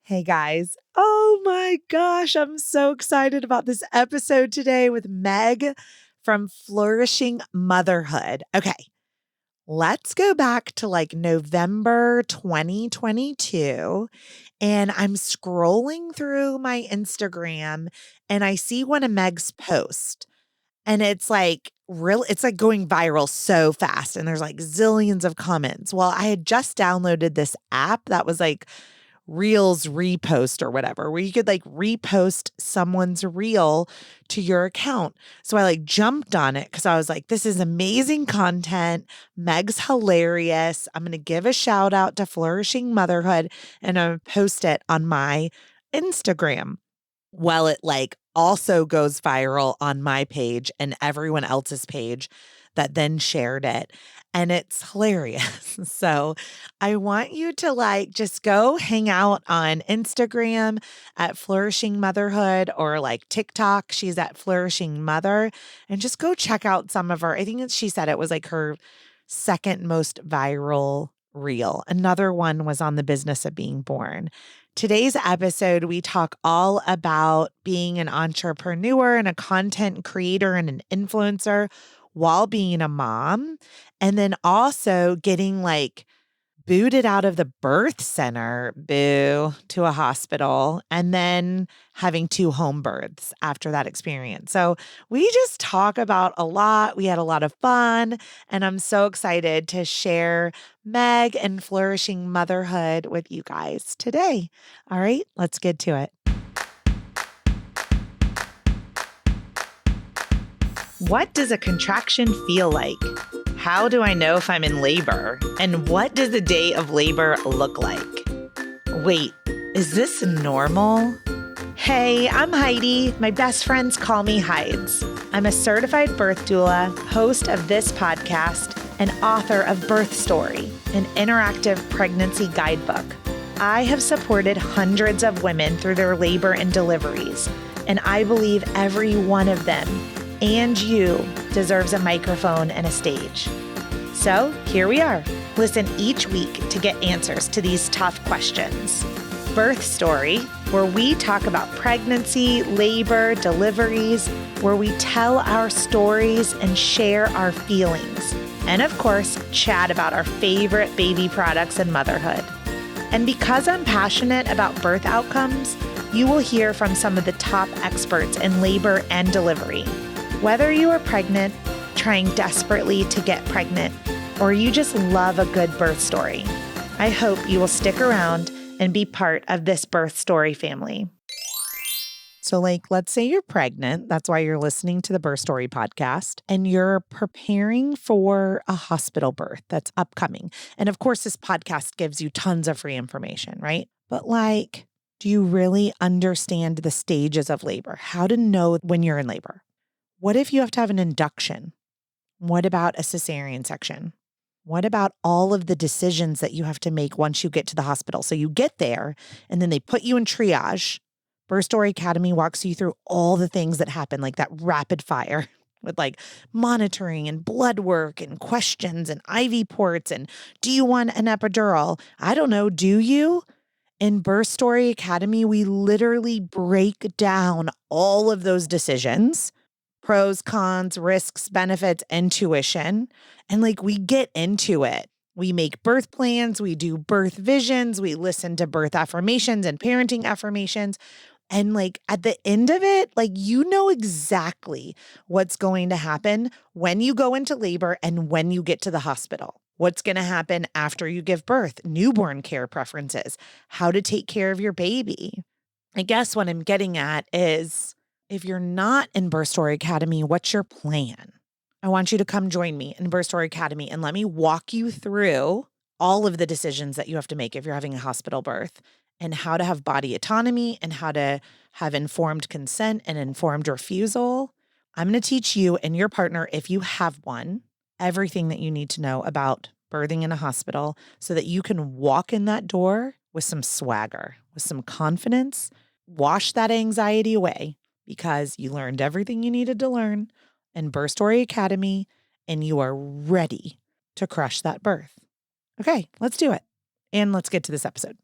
Hey guys. Oh my gosh, I'm so excited about this episode today with Meg from Flourishing Motherhood. Okay, let's go back to like November 2022. And I'm scrolling through my Instagram and I see one of Meg's posts. And it's like it's like going viral so fast. And there's like zillions of comments. Well, I had just downloaded this app that was like Reels repost or whatever, where you could like repost someone's reel to your account. So I like jumped on it because I was like, this is amazing content. Meg's hilarious. I'm going to give a shout out to Flourishing Motherhood and I'm going to post it on my Instagram. Well, it like also goes viral on my page and everyone else's page that then shared it. And it's hilarious. So I want you to like just go hang out on Instagram at Flourishing Motherhood or like TikTok. She's at Flourishing Mother and just go check out some of her. I think she said it was like her second most viral reel. Another one was on the business of being born. Today's episode, we talk all about being an entrepreneur and a content creator and an influencer while being a mom, and then also getting like booted out of the birth center, to a hospital, and then having 2 home births after that experience. So we just talk about a lot. We had a lot of fun, and I'm so excited to share Meg and Flourishing Motherhood with you guys today. All right, let's get to it. What does a contraction feel like? How do I know if I'm in labor? And what does a day of labor look like? Wait, is this normal? Hey, I'm Heidi. My best friends call me Hides. I'm a certified birth doula, host of this podcast, and author of Birth Story, an interactive pregnancy guidebook. I have supported hundreds of women through their labor and deliveries, and I believe every one of them and you deserves a microphone and a stage. So here we are. Listen each week to get answers to these tough questions. Birth Story, where we talk about pregnancy, labor, deliveries, where we tell our stories and share our feelings. And of course, chat about our favorite baby products and motherhood. And because I'm passionate about birth outcomes, you will hear from some of the top experts in labor and delivery. Whether you are pregnant, trying desperately to get pregnant, or you just love a good birth story, I hope you will stick around and be part of this birth story family. So like, let's say you're pregnant. That's why you're listening to the Birth Story podcast and you're preparing for a hospital birth that's upcoming. And of course, this podcast gives you tons of free information, right? But like, do you really understand the stages of labor? How to know when you're in labor? What if you have to have an induction? What about a cesarean section? What about all of the decisions that you have to make once you get to the hospital? So you get there and then they put you in triage. Birth Story Academy walks you through all the things that happen, like that rapid fire with like monitoring and blood work and questions and IV ports. And do you want an epidural? I don't know. Do you? In Birth Story Academy, we literally break down all of those decisions. Pros, cons, risks, benefits, intuition. And like we get into it. We make birth plans, we do birth visions, we listen to birth affirmations and parenting affirmations. And like at the end of it, like you know exactly what's going to happen when you go into labor and when you get to the hospital. What's going to happen after you give birth, newborn care preferences, how to take care of your baby. I guess what I'm getting at is, if you're not in Birth Story Academy, what's your plan? I want you to come join me in Birth Story Academy and let me walk you through all of the decisions that you have to make if you're having a hospital birth and how to have body autonomy and how to have informed consent and informed refusal. I'm going to teach you and your partner, if you have one, everything that you need to know about birthing in a hospital so that you can walk in that door with some swagger, with some confidence, wash that anxiety away, because you learned everything you needed to learn in Birth Story Academy and you are ready to crush that birth. Okay, let's do it. And let's get to this episode.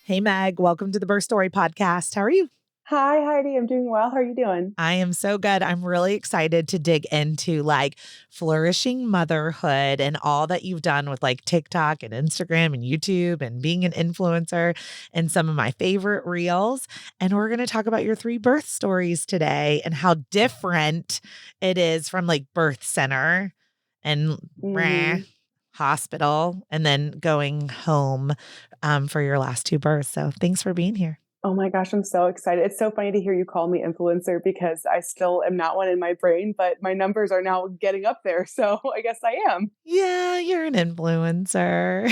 Hey, Meg, welcome to the Birth Story Podcast. How are you? Hi, Heidi. I'm doing well. How are you doing? I am so good. I'm really excited to dig into like flourishing motherhood and all that you've done with like TikTok and Instagram and YouTube and being an influencer and some of my favorite reels. And we're going to talk about your 3 birth stories today and how different it is from like birth center and hmm hospital and then going home for your last 2 births. So thanks for being here. Oh my gosh, I'm so excited. It's so funny to hear you call me influencer because I still am not one in my brain, but my numbers are now getting up there. So I guess I am. Yeah, you're an influencer.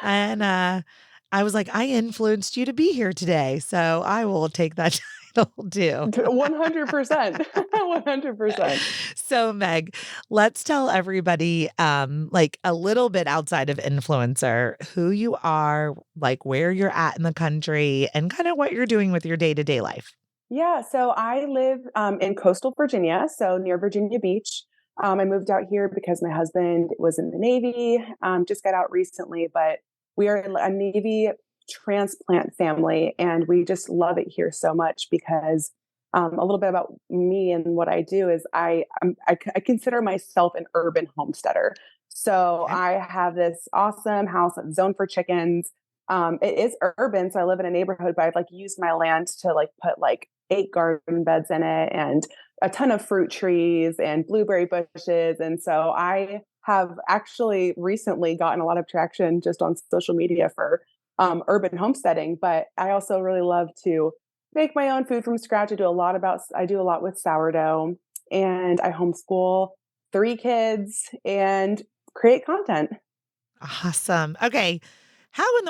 And I was like, I influenced you to be here today, so I will take that title too. 100%. 100%. So, Meg, let's tell everybody like a little bit outside of influencer, who you are, like where you're at in the country, and kind of what you're doing with your day-to-day life. Yeah. So I live in coastal Virginia, so near Virginia Beach. I moved out here because my husband was in the Navy, just got out recently, but we are a Navy transplant family and we just love it here so much because a little bit about me and what I do is I consider myself an urban homesteader. So Okay. I have this awesome house that's zoned for chickens. It is urban, so I live in a neighborhood, but I've like used my land to like put like 8 garden beds in it and a ton of fruit trees and blueberry bushes. And so I have actually recently gotten a lot of traction just on social media for urban homesteading. But I also really love to make my own food from scratch. I do a lot with sourdough, and I homeschool 3 kids and create content. Awesome. Okay.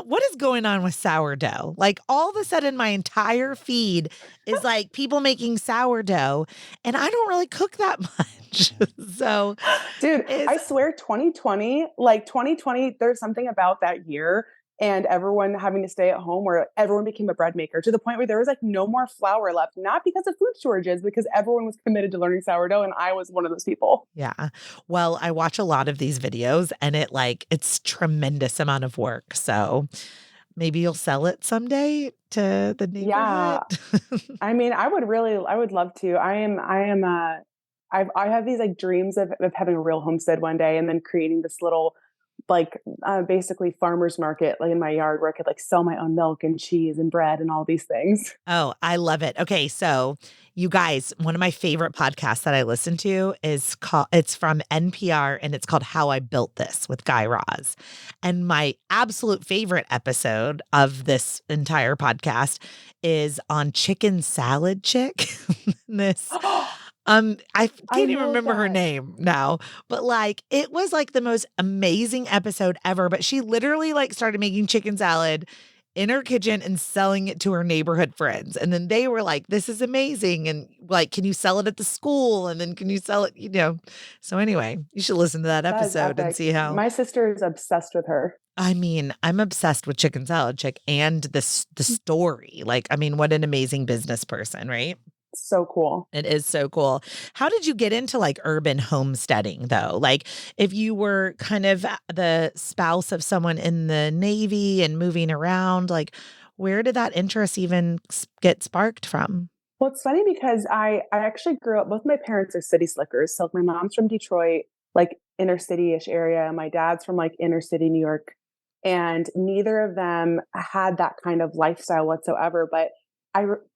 What is going on with sourdough? Like all of a sudden my entire feed is like people making sourdough and I don't really cook that much. So Dude, is I swear 2020, like 2020, there's something about that year and everyone having to stay at home where everyone became a bread maker to the point where there was like no more flour left, not because of food shortages, because everyone was committed to learning sourdough. And I was one of those people. yeah. Well, I watch a lot of these videos and it's tremendous amount of work. So maybe you'll sell it someday to the Yeah. neighborhood. I mean, I would love to. I have these like dreams of having a real homestead one day and then creating this little like basically farmer's market like in my yard where I could like sell my own milk and cheese and bread and all these things. Oh, I love it. Okay, so you guys, one of my favorite podcasts that I listen to it's from NPR and it's called How I Built This with Guy Raz. And my absolute favorite episode of this entire podcast is on chicken salad chick. this I I can't even love remember her that. name now, but like it was like the most amazing episode ever, but she literally like started making chicken salad in her kitchen and selling it to her neighborhood friends. And then they were like, this is amazing. And like, can you sell it at the school? And then can you sell it? So anyway, you should listen to that That is episode and epic. see how. My sister is obsessed with her. I mean, I'm obsessed with chicken salad chick and the story. Like, I mean, what an amazing business person, right? So cool. It is so cool. How did you get into like urban homesteading though? Like if you were kind of the spouse of someone in the Navy and moving around, like where did that interest even get sparked from? Well, it's funny because I actually grew up, both my parents are city slickers. So my mom's from Detroit, like inner city-ish area. My dad's from like inner city New York. And neither of them had that kind of lifestyle whatsoever. But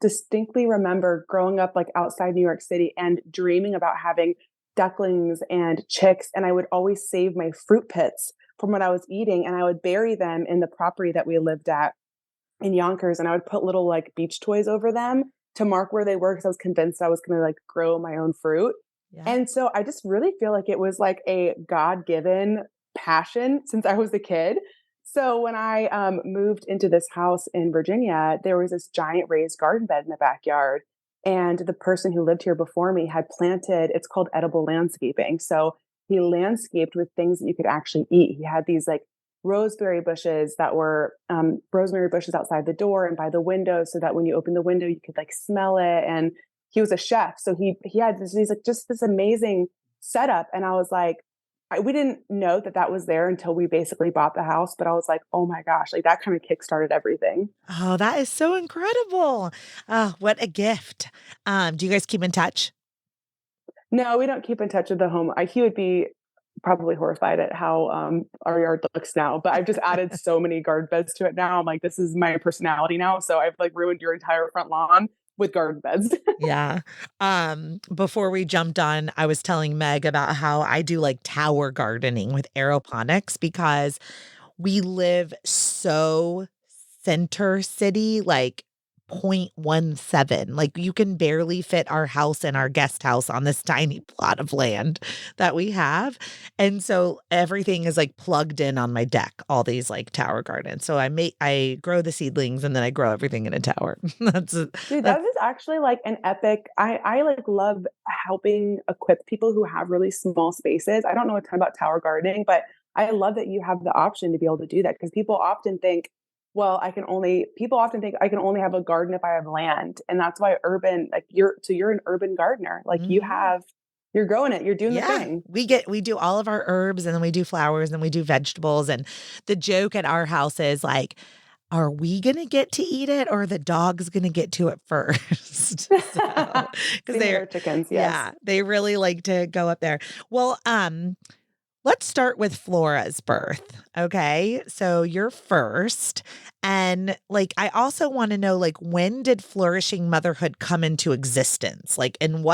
distinctly remember growing up like outside New York City and dreaming about having ducklings and chicks. And I would always save my fruit pits from what I was eating and I would bury them in the property that we lived at in Yonkers, and I would put little like beach toys over them to mark where they were because I was convinced I was going to like grow my own fruit. Yeah. And so I just really feel like it was like a God given passion since I was a kid. So when I moved into this house in Virginia, there was this giant raised garden bed in the backyard. And the person who lived here before me had planted, it's called edible landscaping. So he landscaped with things that you could actually eat. He had these like rosemary bushes that were rosemary bushes outside the door and by the window so that when you open the window you could like smell it, and he was a chef so he had these like just this amazing setup, and I was like, we didn't know that that was there until we basically bought the house, but I was like, "Oh my gosh," like that kind of kickstarted everything. Oh, that is so incredible. Oh, what a gift. Do you guys keep in touch? No, we don't keep in touch with the home. He would be probably horrified at how our yard looks now. But I've just added so many garden beds to it now. I'm like, this is my personality now. So I've like ruined your entire front lawn with garden beds. Yeah. Before we jumped on, I was telling Meg about how I do like tower gardening with aeroponics because we live so center city, like 0.17. Like you can barely fit our house and our guest house on this tiny plot of land that we have. And so everything is like plugged in on my deck, all these like tower gardens. So I grow the seedlings and then I grow everything in a tower. Dude, That's that is actually like an epic. I like love helping equip people who have really small spaces. I don't know a ton about tower gardening, but I love that you have the option to be able to do that because people often think I can only have a garden if I have land. And that's why you're an urban gardener. Like Mhm. you're growing it, you're doing the Yeah, thing. we do all of our herbs and then we do flowers and we do vegetables. And the joke at our house is like, are we gonna get to eat it or are the dog's gonna get to it first? So, because Same with they're, our chickens, yes. yeah, they really like to go up there. Well, let's start with Flora's birth. Okay. So you're first. And like, I also want to know, like, when did Flourishing Motherhood come into existence? Like, and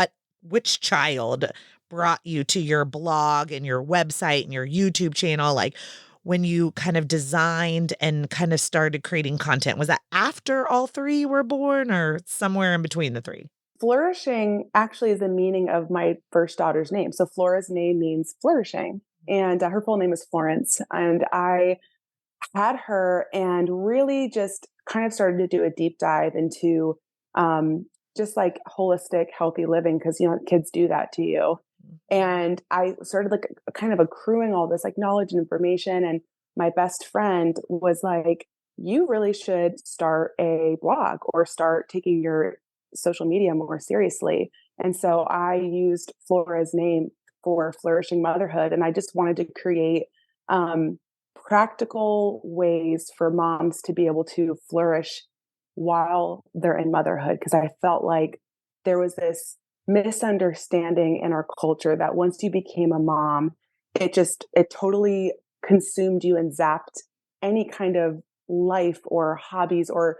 which child brought you to your blog and your website and your YouTube channel? Like, when you kind of designed and kind of started creating content, was that after all three were born or somewhere in between the three? Flourishing actually is the meaning of my first daughter's name. So Flora's name means flourishing, and her full name is Florence. And I had her and really just kind of started to do a deep dive into just like holistic, healthy living because kids do that to you. And I started like kind of accruing all this like knowledge and information. And my best friend was like, you really should start a blog or start taking your social media more seriously. And so I used Flora's name for Flourishing Motherhood. And I just wanted to create um, practical ways for moms to be able to flourish while they're in motherhood. Because I felt like there was this misunderstanding in our culture that once you became a mom, it totally consumed you and zapped any kind of life or hobbies or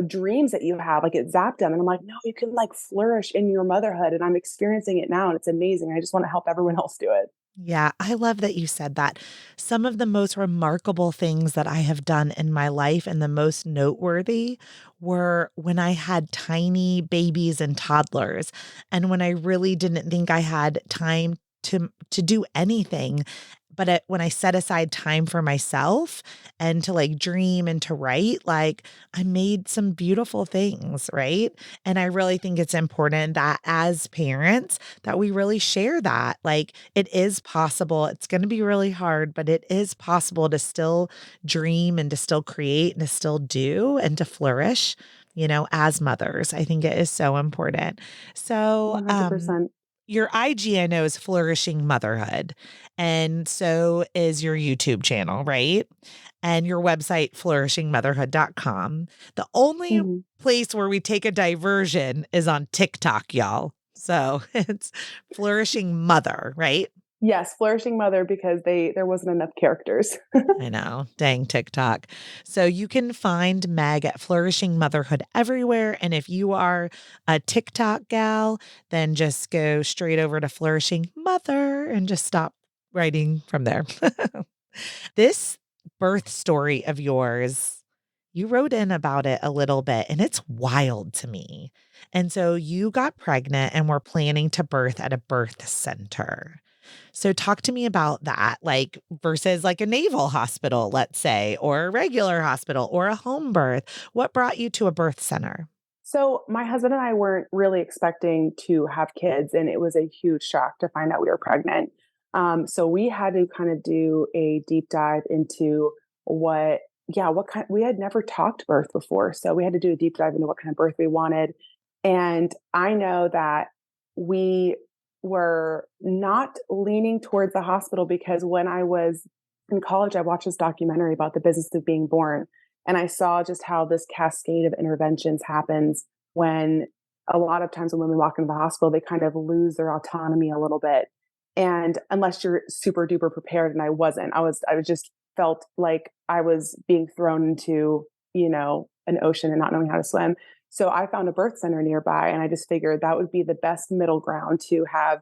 dreams that you have. Like it zapped them, and I'm like, no, you can like flourish in your motherhood, and I'm experiencing it now, and it's amazing. I just want to help everyone else do it. Yeah, I love that you said that. Some of the most remarkable things that I have done in my life and the most noteworthy were when I had tiny babies and toddlers and when I really didn't think I had time to do anything. But when I set aside time for myself and to like dream and to write, like I made some beautiful things, right? And I really think it's important that as parents, that we really share that. Like it is possible. It's going to be really hard, but it is possible to still dream and to still create and to still do and to flourish, as mothers. I think it is so important. So, 100%. your IG, I know, is Flourishing Motherhood. And so is your YouTube channel, right? And your website, flourishingmotherhood.com. The only Mhm. place where we take a diversion is on TikTok, y'all. So it's Flourishing Mother, right? Yes, flourishing mother because there wasn't enough characters. I know. Dang TikTok. So you can find Meg at Flourishing Motherhood everywhere. And if you are a TikTok gal, then just go straight over to Flourishing Mother and just stop writing from there. This birth story of yours, you wrote in about it a little bit, and it's wild to me. And so you got pregnant and were planning to birth at a birth center. So talk to me about that, like versus like a naval hospital, let's say, or a regular hospital or a home birth. What brought you to a birth center? So my husband and I weren't really expecting to have kids, and it was a huge shock to find out we were pregnant. So we had to kind of do a deep dive into what kind. We had never talked birth before, so we had to do a deep dive into what kind of birth we wanted. And I know that we were not leaning towards the hospital because when I was in college, I watched this documentary about the business of being born. And I saw just how this cascade of interventions happens when a lot of times when women walk into the hospital, they kind of lose their autonomy a little bit. And unless you're super duper prepared, and I wasn't, I was just felt like I was being thrown into, an ocean and not knowing how to swim. So I found a birth center nearby and I just figured that would be the best middle ground to have,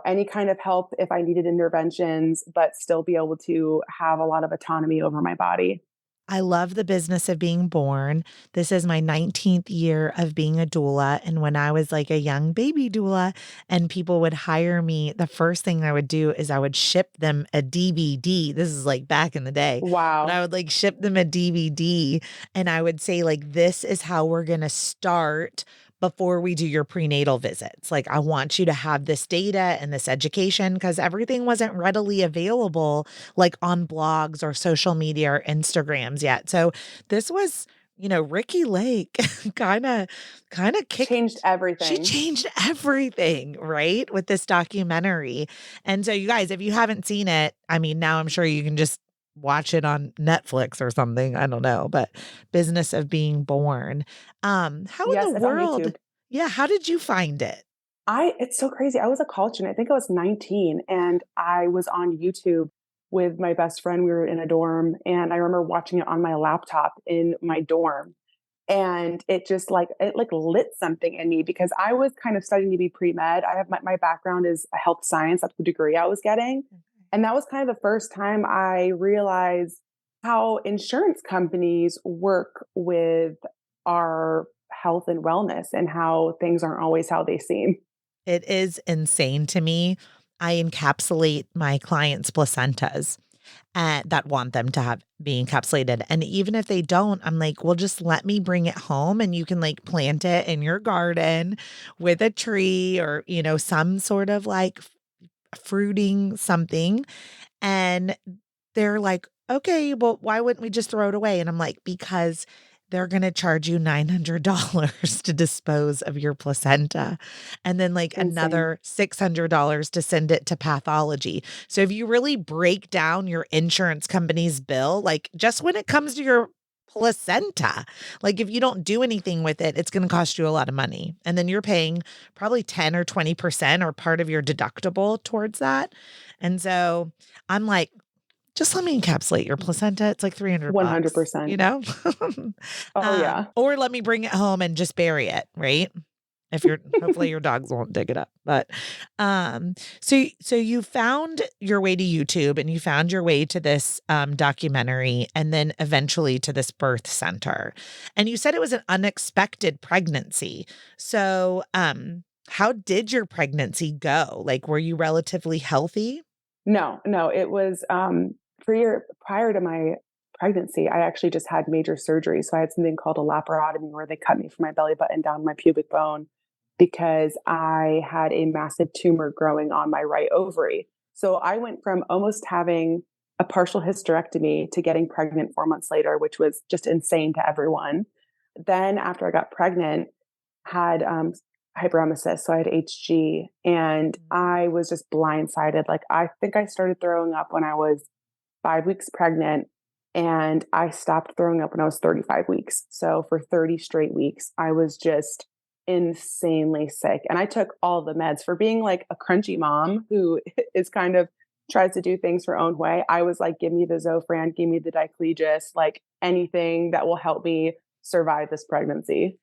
any kind of help if I needed interventions, but still be able to have a lot of autonomy over my body. I love the business of being born. This is my 19th year of being a doula. And when I was like a young baby doula and people would hire me, the first thing I would do is I would ship them a DVD. This is like back in the day, but I Wow. would like ship them a DVD and I would say, like, this is how we're going to start before we do your prenatal visits. Like, I want you to have this data and this education because everything wasn't readily available like on blogs or social media or Instagrams yet. So this was, Ricky Lake kind of Changed kicked she everything. changed everything, right? With this documentary. And so you guys, if you haven't seen it, I mean, now I'm sure you can just watch it on Netflix or something. I don't know, but Business of Being Born. How in the Yes, it's on world, YouTube. yeah, how did you find it? It's so crazy. I was a college student. I think I was 19 and I was on YouTube with my best friend. We were in a dorm and I remember watching it on my laptop in my dorm. And it lit something in me because I was kind of studying to be pre-med. I have my background is a health science. That's the degree I was getting. And that was kind of the first time I realized how insurance companies work with our health and wellness and how things aren't always how they seem. It is insane to me. I encapsulate my clients' placentas that want them to have be encapsulated. And even if they don't, I'm like, well, just let me bring it home and you can like plant it in your garden with a tree or, some sort of like fruiting something. And they're like, "Okay, well, why wouldn't we just throw it away?" And I'm like, "Because they're gonna charge you $900 to dispose of your placenta, and then, like, Insane. another $600 to send it to pathology." So if you really break down your insurance company's bill, like, just when it comes to your placenta, like, if you don't do anything with it, it's gonna cost you a lot of money, and then you're paying probably 10 or 20% or part of your deductible towards that, and so I'm like, just let me encapsulate your placenta. It's like 300 bucks, 100%. Oh, yeah. Or let me bring it home and just bury it, right? If you're hopefully your dogs won't dig it up. But um so you found your way to YouTube and you found your way to this documentary and then eventually to this birth center. And you said it was an unexpected pregnancy. So how did your pregnancy go? Like were you relatively healthy? No, no, it was, prior to my pregnancy, I actually just had major surgery. So I had something called a laparotomy where they cut me from my belly button down to my pubic bone because I had a massive tumor growing on my right ovary. So I went from almost having a partial hysterectomy to getting pregnant 4 months later, which was just insane to everyone. Then after I got pregnant, had hyperemesis, so I had HG, and I was just blindsided. Like I think I started throwing up when I was 5 weeks pregnant, and I stopped throwing up when I was 35 weeks. So for 30 straight weeks, I was just insanely sick, and I took all the meds for being like a crunchy mom who is kind of tries to do things her own way. I was like, give me the Zofran, give me the Diclegis, like anything that will help me survive this pregnancy.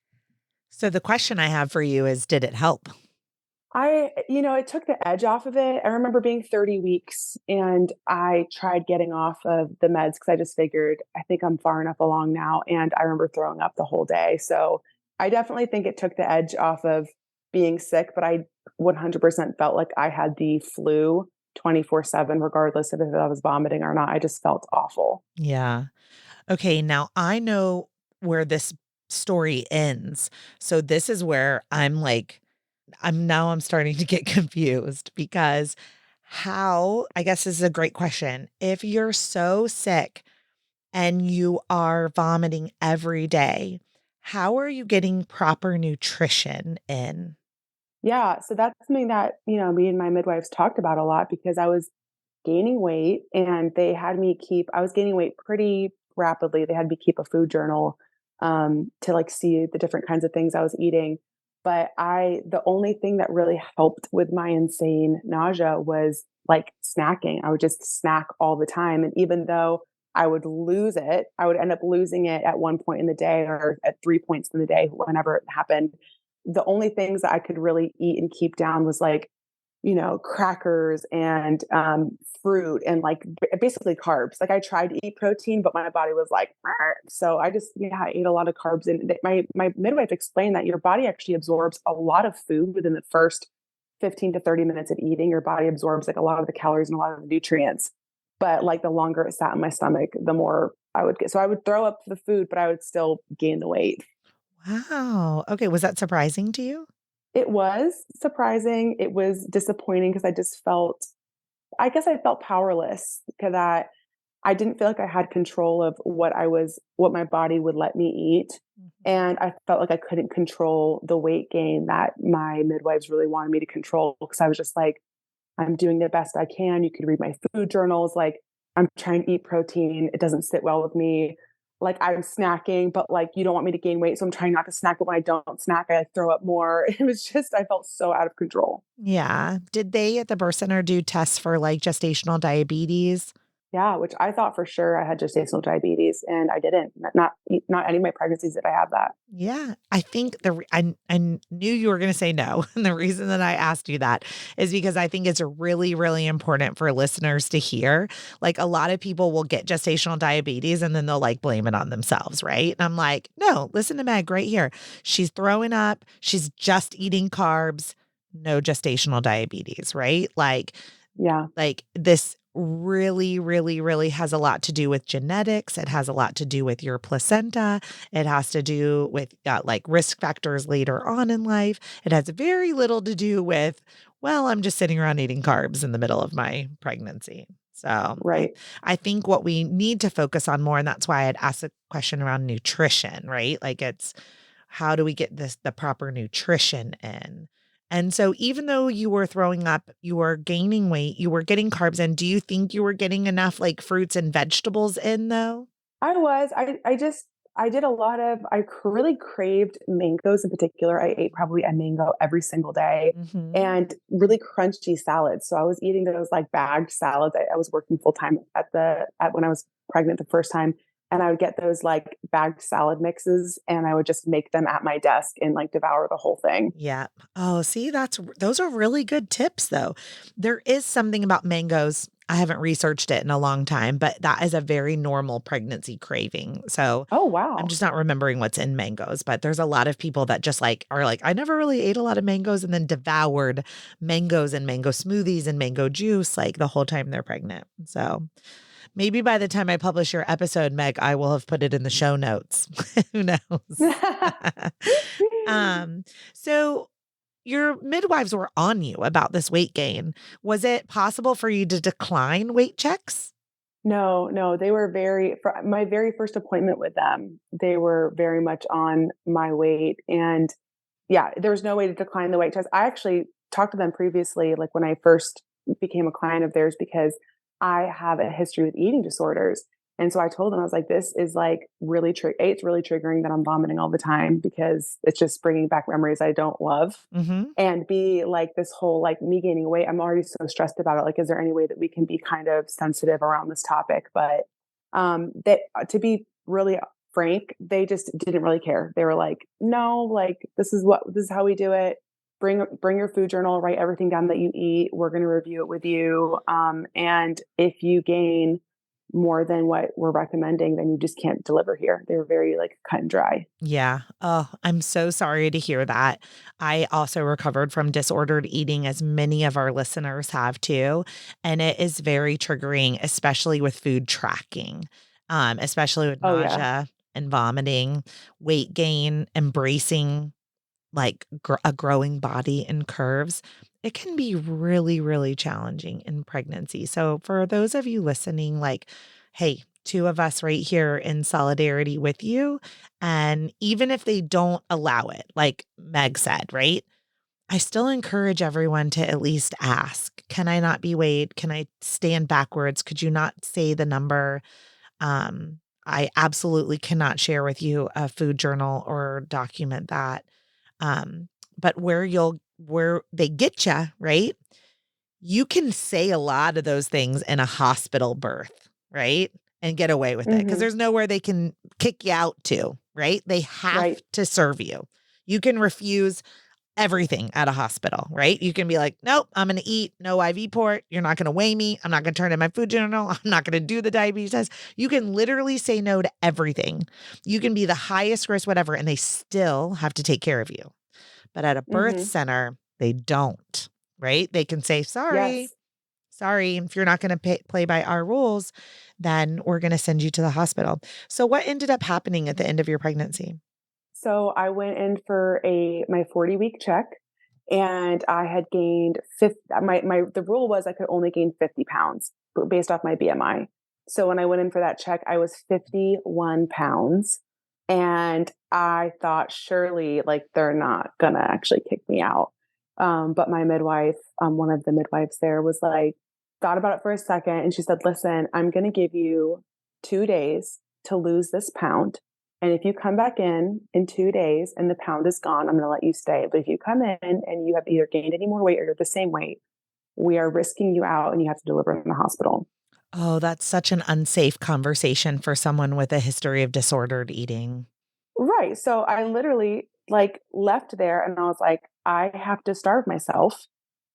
So the question I have for you is, did it help? It took the edge off of it. I remember being 30 weeks and I tried getting off of the meds because I just figured I think I'm far enough along now. And I remember throwing up the whole day. So I definitely think it took the edge off of being sick, but I 100% felt like I had the flu 24/7, regardless of if I was vomiting or not. I just felt awful. Yeah. Okay, now I know where this story ends. So this is where I'm like, I'm starting to get confused because how, I guess this is a great question. If you're so sick and you are vomiting every day, how are you getting proper nutrition in? Yeah, so that's something that, me and my midwives talked about a lot because I was gaining weight and they had me keep I was gaining weight pretty rapidly. They had me keep a food journal to like see the different kinds of things I was eating. But the only thing that really helped with my insane nausea was like snacking. I would just snack all the time. And even though I would lose it, I would end up losing it at one point in the day or at 3 points in the day, whenever it happened. The only things that I could really eat and keep down was like, crackers and fruit and like basically carbs. Like I tried to eat protein, but my body was like, "Arr." So I just, yeah, I ate a lot of carbs. And my midwife explained that your body actually absorbs a lot of food within the first 15 to 30 minutes of eating. Your body absorbs like a lot of the calories and a lot of the nutrients. But like the longer it sat in my stomach, the more I would get. So I would throw up the food, but I would still gain the weight. Wow. Okay. Was that surprising to you? It was surprising. It was disappointing because I guess I felt powerless because I didn't feel like I had control of what my body would let me eat. Mhm. And I felt like I couldn't control the weight gain that my midwives really wanted me to control because I was just like, I'm doing the best I can. You could read my food journals. Like, I'm trying to eat protein. It doesn't sit well with me. Like, I'm snacking, but like, you don't want me to gain weight. So I'm trying not to snack. But when I don't snack, I like, throw up more. It was just, I felt so out of control. Yeah. Did they at the birth center do tests for like gestational diabetes? Yeah, which I thought for sure I had gestational diabetes, and I didn't. Not any of my pregnancies did I have that. Yeah, I think I knew you were going to say no, and the reason that I asked you that is because I think it's really, really important for listeners to hear. Like a lot of people will get gestational diabetes and then they'll like blame it on themselves, right? And I'm like, no, listen to Meg right here. She's throwing up. She's just eating carbs. No gestational diabetes, right? Yeah, Like this really, really, really has a lot to do with genetics. It has a lot to do with your placenta. It has to do with like risk factors later on in life. It has very little to do with, well, I'm just sitting around eating carbs in the middle of my pregnancy. So right. I think what we need to focus on more, and that's why I'd asked a question around nutrition, right? Like it's how do we get the proper nutrition in? And so even though you were throwing up, you were gaining weight, you were getting carbs in, do you think you were getting enough like fruits and vegetables in though? I was. I did a lot of. Really craved mangoes in particular. I ate probably a mango every single day, Mhm. and really crunchy salads. So I was eating those like bagged salads. I was working full time at when I was pregnant the first time, and I would get those like bagged salad mixes, and I would just make them at my desk and like devour the whole thing. Yeah. Oh, see, those are really good tips though. There is something about mangoes. I haven't researched it in a long time, but that is a very normal pregnancy craving. So Oh I'm wow. just not remembering what's in mangoes, but there's a lot of people that just like are like, I never really ate a lot of mangoes and then devoured mangoes and mango smoothies and mango juice like the whole time they're pregnant. So maybe by the time I publish your episode, Meg, I will have put it in the show notes. Who knows? um, so your midwives were on you about this weight gain. Was it possible for you to decline weight checks? No, no, they were for my very first appointment with them, they were very much on my weight. And yeah, there was no way to decline the weight test. I actually talked to them previously, like when I first became a client of theirs, because I have a history with eating disorders. And so I told them, I was like, this is like it's really triggering that I'm vomiting all the time because it's just bringing back memories I don't love. Mhm. And B, like this whole like me gaining weight, I'm already so stressed about it. Like, is there any way that we can be kind of sensitive around this topic? But that to be really frank, they just didn't really care. They were like, no, like this is how we do it. Bring your food journal, write everything down that you eat. We're going to review it with you. And if you gain more than what we're recommending, then you just can't deliver here. They were very like cut and dry. Yeah. Oh, I'm so sorry to hear that. I also recovered from disordered eating, as many of our listeners have too. And it is very triggering, especially with food tracking, especially with Oh yeah. nausea and vomiting, weight gain, embracing like a growing body and curves. It can be really, really challenging in pregnancy. So, for those of you listening, like, hey, two of us right here in solidarity with you. And even if they don't allow it, like Meg said, right? I still encourage everyone to at least ask, can I not be weighed? Can I stand backwards? Could you not say the number? I absolutely cannot share with you a food journal or document that. But where they get you, right? You can say a lot of those things in a hospital birth, right? And get away with it because Hmm. there's nowhere they can kick you out to, right? They have Right. to serve you. You can refuse everything at a hospital, right? You can be like, nope, I'm going to eat no IV port. You're not going to weigh me. I'm not going to turn in my food journal. I'm not going to do the diabetes test. You can literally say no to everything. You can be the highest risk, whatever, and they still have to take care of you. But at a birth Hmm. center, they don't, right? They can say, Yes. sorry, if you're not going to play by our rules, then we're going to send you to the hospital. So what ended up happening at the end of your pregnancy? So I went in for my 40-week check, and I had gained 50. The rule was I could only gain 50 pounds based off my BMI. So when I went in for that check, I was 51 pounds. And I thought, surely, like, they're not gonna actually kick me out. But my midwife, one of the midwives there, was like, thought about it for a second, and she said, "Listen, I'm gonna give you 2 days to lose this pound. And if you come back in 2 days and the pound is gone, I'm going to let you stay. But if you come in and you have either gained any more weight or you're the same weight, we are risking you out and you have to deliver in the hospital." Oh, that's such an unsafe conversation for someone with a history of disordered eating. Right. So I literally like left there and I was like, I have to starve myself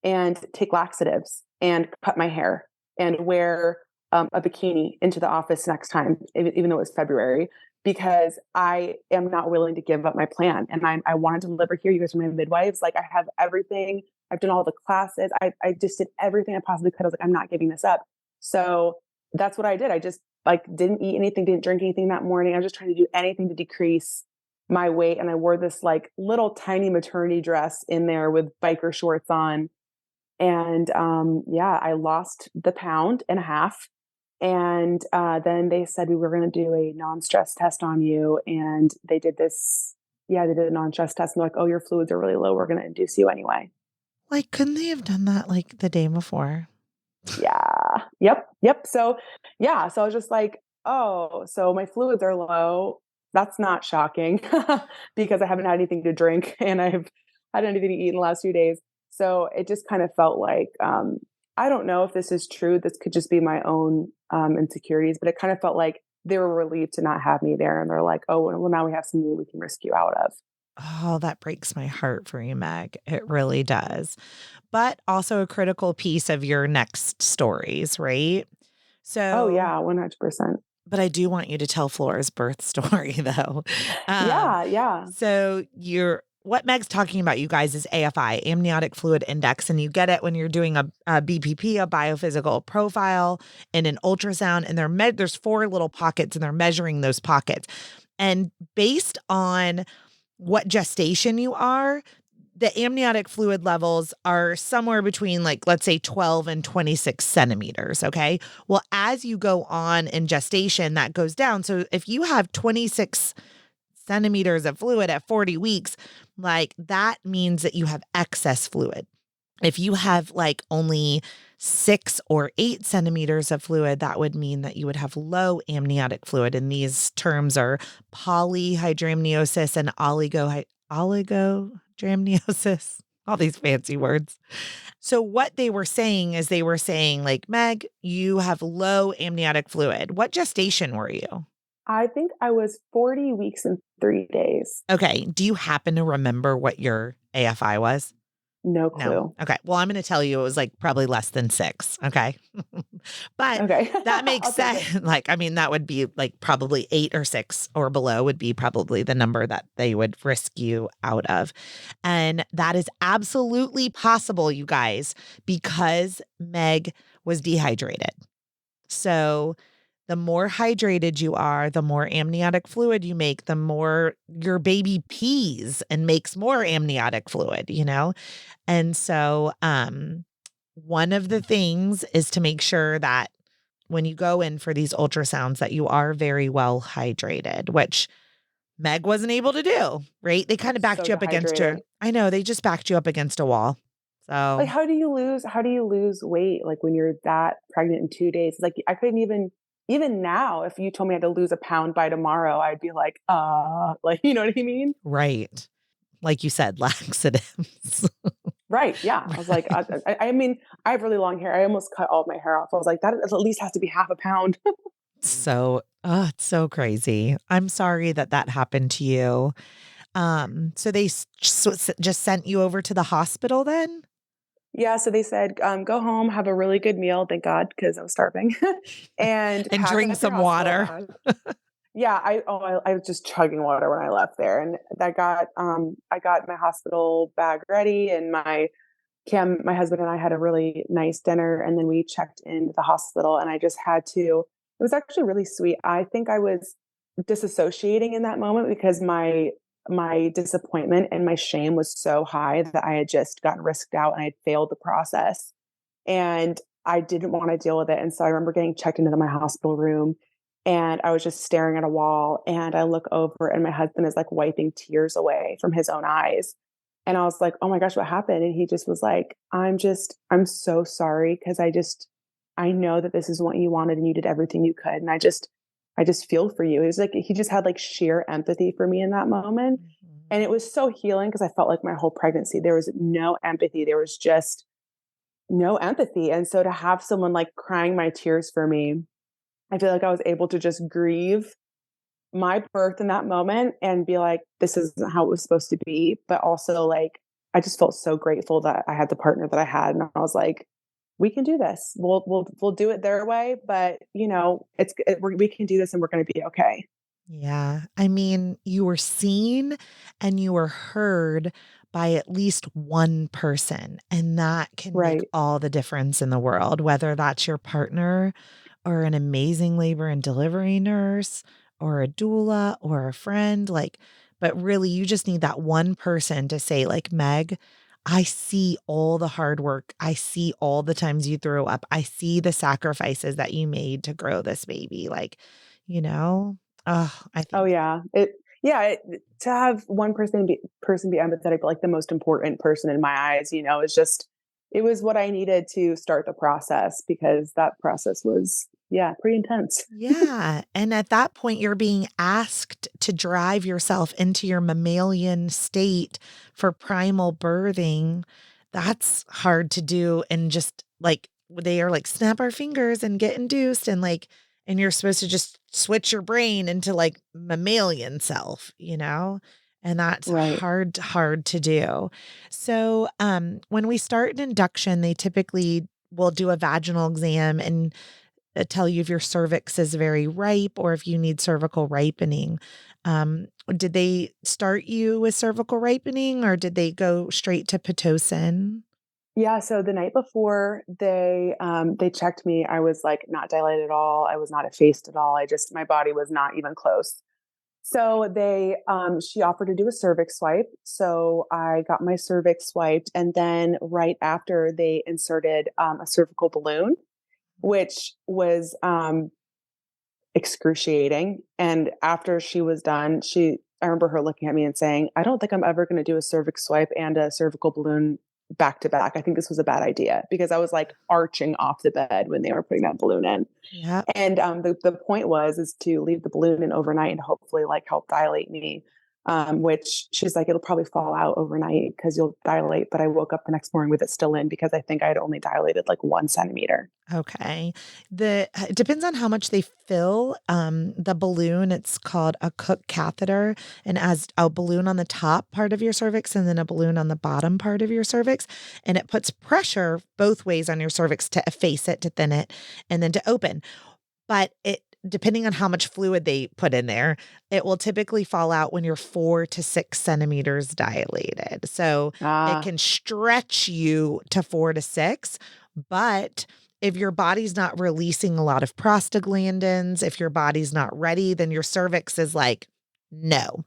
and take laxatives and cut my hair and wear a bikini into the office next time, even though it was February, because I am not willing to give up my plan. And I wanted to deliver here. You guys are my midwives. Like, I have everything. I've done all the classes. I just did everything I possibly could. I was like, I'm not giving this up. So that's what I did. I just like didn't eat anything, didn't drink anything that morning. I was just trying to do anything to decrease my weight. And I wore this like little tiny maternity dress in there with biker shorts on. And yeah, I lost the pound and a half. And then they said we were going to do a non-stress test on you. And they did this. Yeah, they did a non-stress test. And they're like, "Oh, your fluids are really low. We're going to induce you anyway." Like, couldn't they have done that like the day before? Yeah. Yep. Yep. So, yeah. So I was just like, "Oh, so my fluids are low. That's not shocking because I haven't had anything to drink and I've had anything to eat in the last few days." So it just kind of felt like, I don't know if this is true. This could just be my own insecurities, but it kind of felt like they were relieved to not have me there. And they're like, "Oh, well, now we have something we can risk you out of." Oh, that breaks my heart for you, Meg. It really does. But also a critical piece of your next stories, right? Oh, So, yeah, 100%. but I do want you to tell Flora's birth story though. Um, Yeah. Yeah. so what Meg's talking about, you guys, is AFI, amniotic fluid index, and you get it when you're doing a BPP, a biophysical profile, and an ultrasound, and there's four little pockets, and they're measuring those pockets. And based on what gestation you are, the amniotic fluid levels are somewhere between, like, let's say 12 and 26 centimeters. Okay. Well, as you go on in gestation, that goes down. So if you have 26 centimeters of fluid at 40 weeks, like, that means that you have excess fluid. If you have like only 6 or 8 centimeters of fluid, that would mean that you would have low amniotic fluid. And these terms are polyhydramniosis and oligodramniosis, all these fancy words. So what they were saying is like, Meg, you have low amniotic fluid. What gestation were you? I think I was 40 weeks and 3 days. Okay. Do you happen to remember what your AFI was? No No. clue. Okay. Well, I'm going to tell you it was like probably less than 6. Okay. But Okay. that makes I'll take it. sense. Like, I mean, that would be like probably 8 or 6 or below would be probably the number that they would risk you out of. And that is absolutely possible, you guys, because Meg was dehydrated. So the more hydrated you are, the more amniotic fluid you make, the more your baby pees and makes more amniotic fluid, you know? And so, one of the things is to make sure that when you go in for these ultrasounds that you are very well hydrated, which Meg wasn't able to do, right? They kind of backed So you up against your, dehydrated. I know they just backed you up against a wall. Like, So how do you lose weight, like, when you're that pregnant in 2 days? Like, I couldn't even now, if you told me I had to lose a pound by tomorrow, I'd be like, like, you know what I mean? right. Like you said, laxatives. Right, yeah. I was like, Right. I mean, I have really long hair. I almost cut all of my hair off. I was like, that at least has to be half a pound. So, it's so crazy. I'm sorry that that happened to you. So they just sent you over to the hospital then? Yeah, so they said, "Go home, have a really good meal," thank God, because I was starving, "and And pack drink up your some hospital water. bag." Yeah, I was just chugging water when I left there, and I got my hospital bag ready, and my husband and I had a really nice dinner, and then we checked into the hospital, and I just had to it was actually really sweet. I think I was disassociating in that moment because my disappointment and my shame was so high that I had just gotten risked out and I had failed the process, and I didn't wanna deal with it, and so I remember getting checked into my hospital room, and I was just staring at a wall, and I look over, and my husband is, like, wiping tears away from his own eyes, and I was like, "Oh my gosh, what happened?" And he just was like, I'm so sorry because I know that this is what you wanted and you did everything you could, and I just feel for you." It was like he just had, like, sheer empathy for me in that moment, Mhm. and it was so healing because I felt like my whole pregnancy, there was no empathy, there was just no empathy, and so to have someone, like, crying my tears for me, I feel like I was able to just grieve my birth in that moment and be like, "This isn't how it was supposed to be," but also, like, I just felt so grateful that I had the partner that I had, and I was like, "We can do this. We'll do it their way, but, you know, we can do this and we're gonna be okay." Yeah. I mean, you were seen and you were heard by at least one person, and that can make Right. all the difference in the world, whether that's your partner or an amazing labor and delivery nurse or a doula or a friend. Like, but really, you just need that one person to say, like, Meg, I see all the hard work. I see all the times you threw up. I see the sacrifices that you made to grow this baby. Like, you know? Oh, I Oh, think yeah. To have one person be empathetic, but, like, the most important person in my eyes, you know, is just it was what I needed to start the process because that process was, yeah, pretty intense. yeah, and at that point, you're being asked to drive yourself into your mammalian state for primal birthing. That's hard to do, and just, like, they are like, "Snap our fingers and get induced," and, like, and you're supposed to just switch your brain into, like, mammalian self, you know? And that's Right. hard to do. So, when we start an induction, they typically will do a vaginal exam and tell you if your cervix is very ripe or if you need cervical ripening. Did they start you with cervical ripening or did they go straight to Pitocin? Yeah, so the night before they checked me, I was, like, not dilated at all, I was not effaced at all, I just my body was not even close. So she offered to do a cervix swipe, so I got my cervix swiped, and then right after they inserted, a cervical balloon, which was, excruciating, and after she was done, I remember her looking at me and saying, "I don't think I'm ever gonna do a cervix swipe and a cervical balloon back to back. I think this was a bad idea," because I was, like, arching off the bed when they were putting that balloon in. Yep. And, the point is to leave the balloon in overnight and hopefully, like, help dilate me, which she's like, "It'll probably fall out overnight because 'cause you'll dilate," but I woke up the next morning with it still in because I think I had only dilated, like, 1 centimeter. Okay. It depends on how much they fill. The balloon, it's called a Cook catheter, and as a balloon on the top part of your cervix and then a balloon on the bottom part of your cervix, and it puts pressure both ways on your cervix to efface it, to thin it, and then to open. But it depending on how much fluid they put in there, it will typically fall out when you're 4 to 6 centimeters dilated. So, it Ah, can stretch you to 4 to 6, but if your body's not releasing a lot of prostaglandins, if your body's not ready, then your cervix is like, No.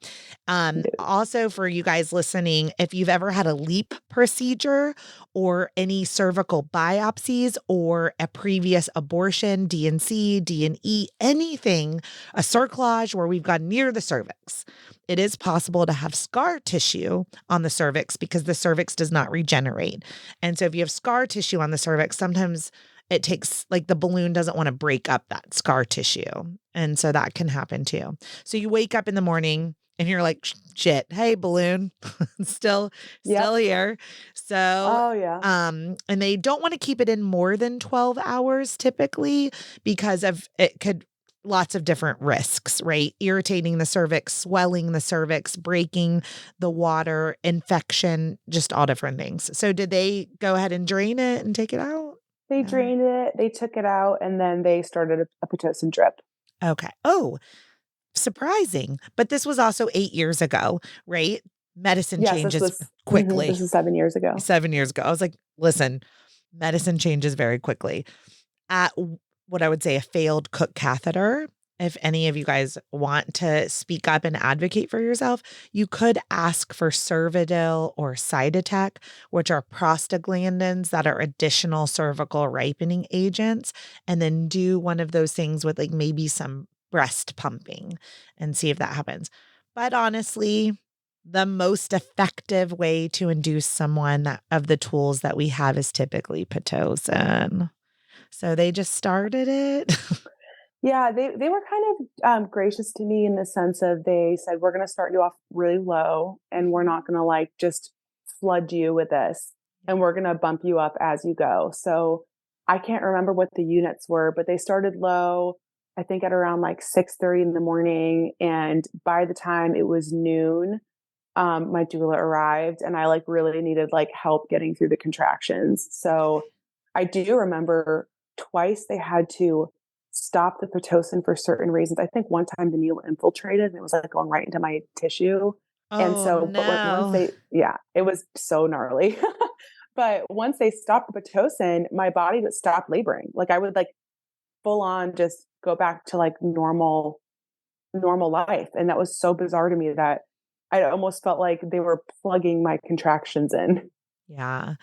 Also for you guys listening, if you've ever had a LEAP procedure or any cervical biopsies or a previous abortion, D&C, D&E, anything, a cerclage where we've gone near the cervix, it is possible to have scar tissue on the cervix because the cervix does not regenerate. And so if you have scar tissue on the cervix, sometimes it takes, like, the balloon doesn't want to break up that scar tissue. And so that can happen too. So you wake up in the morning and you're like, shit, hey, balloon, still Yep. here. So, Oh, yeah. and they don't want to keep it in more than 12 hours typically because of it could lots of different risks, right? Irritating the cervix, swelling the cervix, breaking the water, infection, just all different things. So did they go ahead and drain it and take it out? They drained it, they took it out, and then they started a Pitocin drip. Okay. Oh, surprising. But this was also 8 years ago, right? Medicine Yes, this changes was quickly. this is 7 years ago. 7 years ago. I was like, listen, medicine changes very quickly. At what I would say a failed Cook catheter, if any of you guys want to speak up and advocate for yourself, you could ask for Cervidil or Cytotec, which are prostaglandins that are additional cervical ripening agents, and then do one of those things with like maybe some breast pumping and see if that happens. But honestly, the most effective way to induce someone of the tools that we have is typically Pitocin. So they just started it. Yeah, they were kind of gracious to me in the sense of they said, we're going to start you off really low and we're not going to like just flood you with this and we're going to bump you up as you go. So I can't remember what the units were, but they started low, I think at around like 6:30 in the morning. And by the time it was noon, my doula arrived and I like really needed like help getting through the contractions. So I do remember twice they had to stop the Pitocin for certain reasons. I think one time the needle infiltrated and it was like going right into my tissue. And Oh, so, but once no. it was so gnarly. But once they stopped the Pitocin, my body would stop laboring. Like I would like full on just go back to like normal life. And that was so bizarre to me that I almost felt like they were plugging my contractions in. Yeah.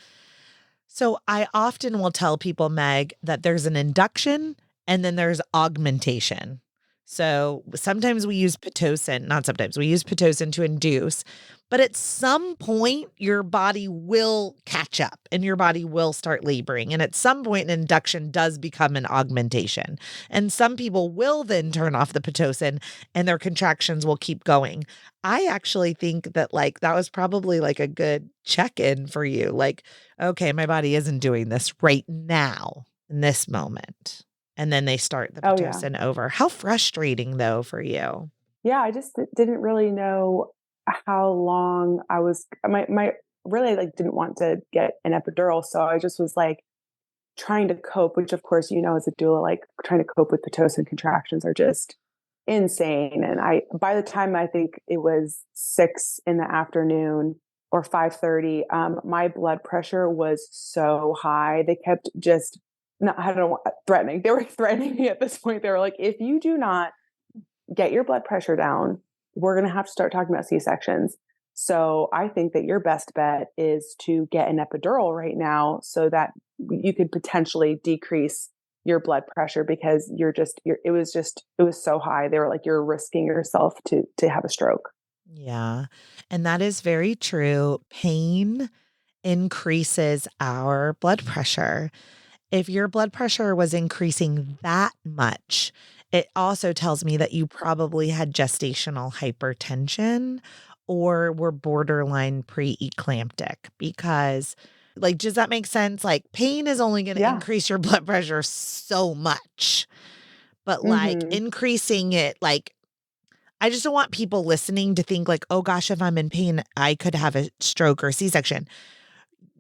So I often will tell people, Meg, that there's an induction and then there's augmentation. So sometimes we use Pitocin, not sometimes, we use Pitocin to induce, but at some point your body will catch up and your body will start laboring. And at some point, an induction does become an augmentation. And some people will then turn off the Pitocin and their contractions will keep going. I actually think that like that was probably like a good check-in for you. Like, okay, my body isn't doing this right now in this moment. And then they start the Oh yeah. Pitocin over. How frustrating though for you. Yeah, I just didn't really know how long I was my really like didn't want to get an epidural. So I just was like trying to cope, which of course, you know, as a doula, like trying to cope with Pitocin contractions are just insane. And by the time I think it was 6 in the afternoon or 5:30, my blood pressure was so high. They kept just, no, I don't know, threatening. They were threatening me at this point. They were like, if you do not get your blood pressure down, we're going to have to start talking about C-sections. So I think that your best bet is to get an epidural right now so that you could potentially decrease your blood pressure because it was so high. They were like, you're risking yourself to have a stroke. Yeah. And that is very true. Pain increases our blood pressure. If your blood pressure was increasing that much, it also tells me that you probably had gestational hypertension or were borderline preeclamptic because, like, does that make sense? Like, pain is only going to Yeah. increase your blood pressure so much, but like Mm-hmm. increasing it, like, I just don't want people listening to think like, oh gosh, if I'm in pain, I could have a stroke or C-section.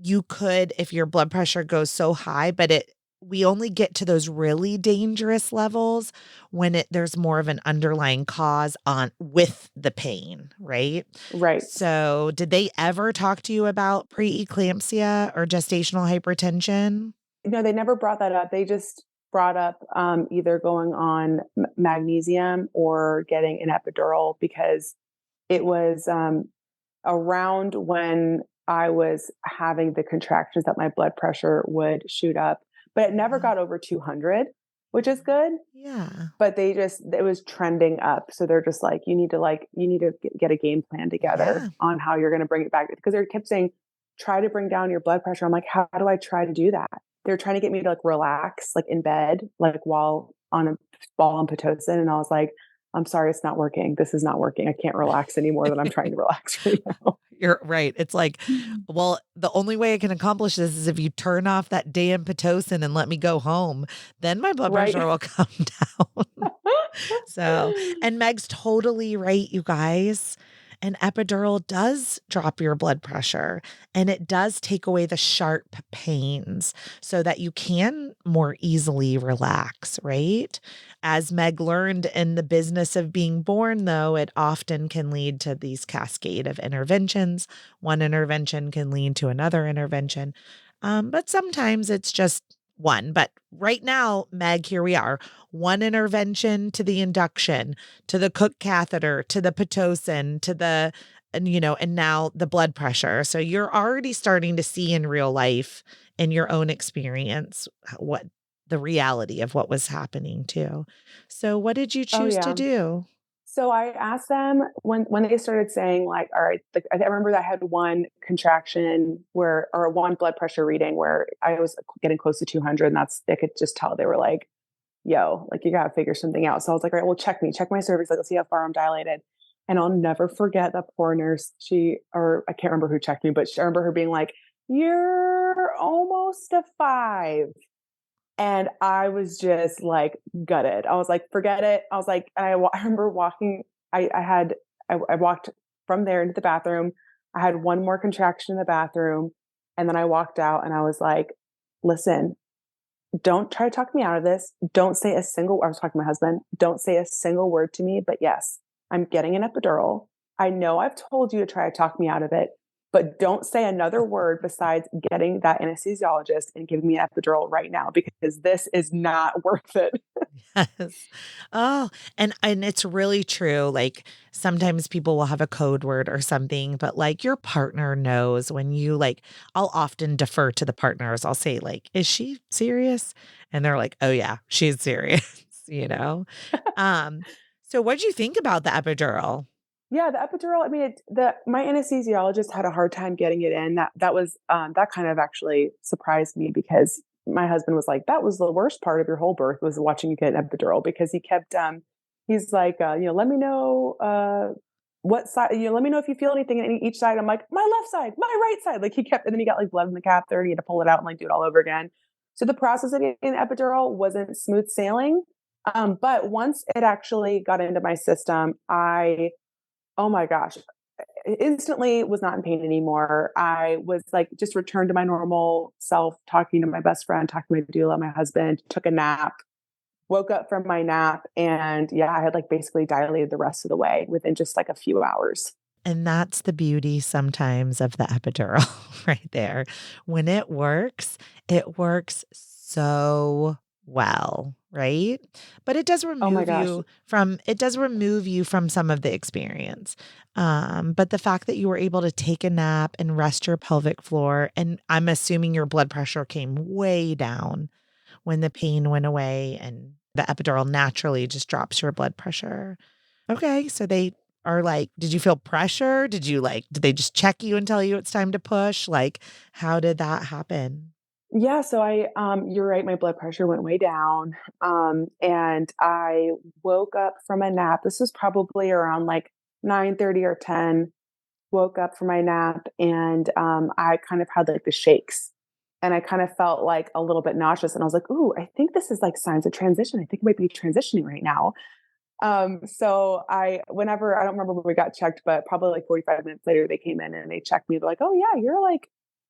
You could if your blood pressure goes so high, but we only get to those really dangerous levels when there's more of an underlying cause on with the pain, right? Right. So, did they ever talk to you about preeclampsia or gestational hypertension? No, they never brought that up. They just brought up either going on magnesium or getting an epidural because it was around when I was having the contractions that my blood pressure would shoot up, but it never Yeah. got over 200, which is good. Yeah. But it was trending up. So they're just like, you need to get a game plan together Yeah. on how you're going to bring it back. Because they kept saying, try to bring down your blood pressure. I'm like, how do I try to do that? They're trying to get me to like relax, like in bed, like while on a ball on Pitocin. And I was like, I'm sorry, it's not working. This is not working. I can't relax any more than I'm trying to relax right now. You're right. It's like, well, the only way I can accomplish this is if you turn off that damn Pitocin and let me go home. Then my blood Right. pressure will come down. So, and Meg's totally right, you guys. An epidural does drop your blood pressure and it does take away the sharp pains so that you can more easily relax, right? As Meg learned in the business of being born, though, it often can lead to these cascade of interventions. One intervention can lead to another intervention. But sometimes it's just one. But right now, Meg, here we are. One intervention to the induction, to the Cook catheter, to the Pitocin, to the, and now the blood pressure. So you're already starting to see in real life, in your own experience, what the reality of what was happening too. So what did you Oh choose to yeah. do? So I asked them when they started saying like, all right, like, I remember that I had one contraction or one blood pressure reading where I was getting close to 200, and they could just tell. They were like, yo, like you got to figure something out. So I was like, all right, well, check my cervix. Like, let's see how far I'm dilated. And I'll never forget that poor nurse. I can't remember who checked me, but I remember her being like, you're almost a 5. And I was just like gutted. I was like, forget it. I was like, and I remember walking, I walked from there into the bathroom. I had one more contraction in the bathroom. And then I walked out and I was like, listen, don't try to talk me out of this. Don't say a single, I was talking to my husband, don't say a single word to me, but yes, I'm getting an epidural. I know I've told you to try to talk me out of it, but don't say another word besides getting that anesthesiologist and giving me an epidural right now because this is not worth it. Yes. Oh, and it's really true. Like sometimes people will have a code word or something, but like your partner knows when you like, I'll often defer to the partners. I'll say like, is she serious? And they're like, oh yeah, she's serious, you know? Um, so what'd you think about the epidural? Yeah, the epidural, I mean, my anesthesiologist had a hard time getting it in. That kind of actually surprised me because my husband was like, that was the worst part of your whole birth was watching you get an epidural because he kept, he's like, let me know, what side, let me know if you feel anything in each side. I'm like, my left side, my right side. Like he kept, and then he got like blood in the catheter and he had to pull it out and like do it all over again. So the process of getting an epidural wasn't smooth sailing. But once it actually got into my system, oh my gosh, instantly was not in pain anymore. I was like just returned to my normal self, talking to my best friend, talking to my doula, my husband, took a nap, woke up from my nap, and yeah, I had like basically dilated the rest of the way within just like a few hours. And that's the beauty sometimes of the epidural right there. When it works so well, right? But Oh my gosh. it does remove you from some of the experience. But the fact that you were able to take a nap and rest your pelvic floor, and I'm assuming your blood pressure came way down when the pain went away and the epidural naturally just drops your blood pressure. Okay, so they are like, did you feel pressure? Did they just check you and tell you it's time to push? Like, how did that happen? Yeah, so you're right, my blood pressure went way down. And I woke up from a nap. This was probably around like 9:30 or 10. Woke up from my nap and I kind of had like the shakes and I kind of felt like a little bit nauseous. And I was like, ooh, I think this is like signs of transition. I think I might be transitioning right now. Whenever, I don't remember when we got checked, but probably like 45 minutes later, they came in and they checked me. They're like, oh yeah,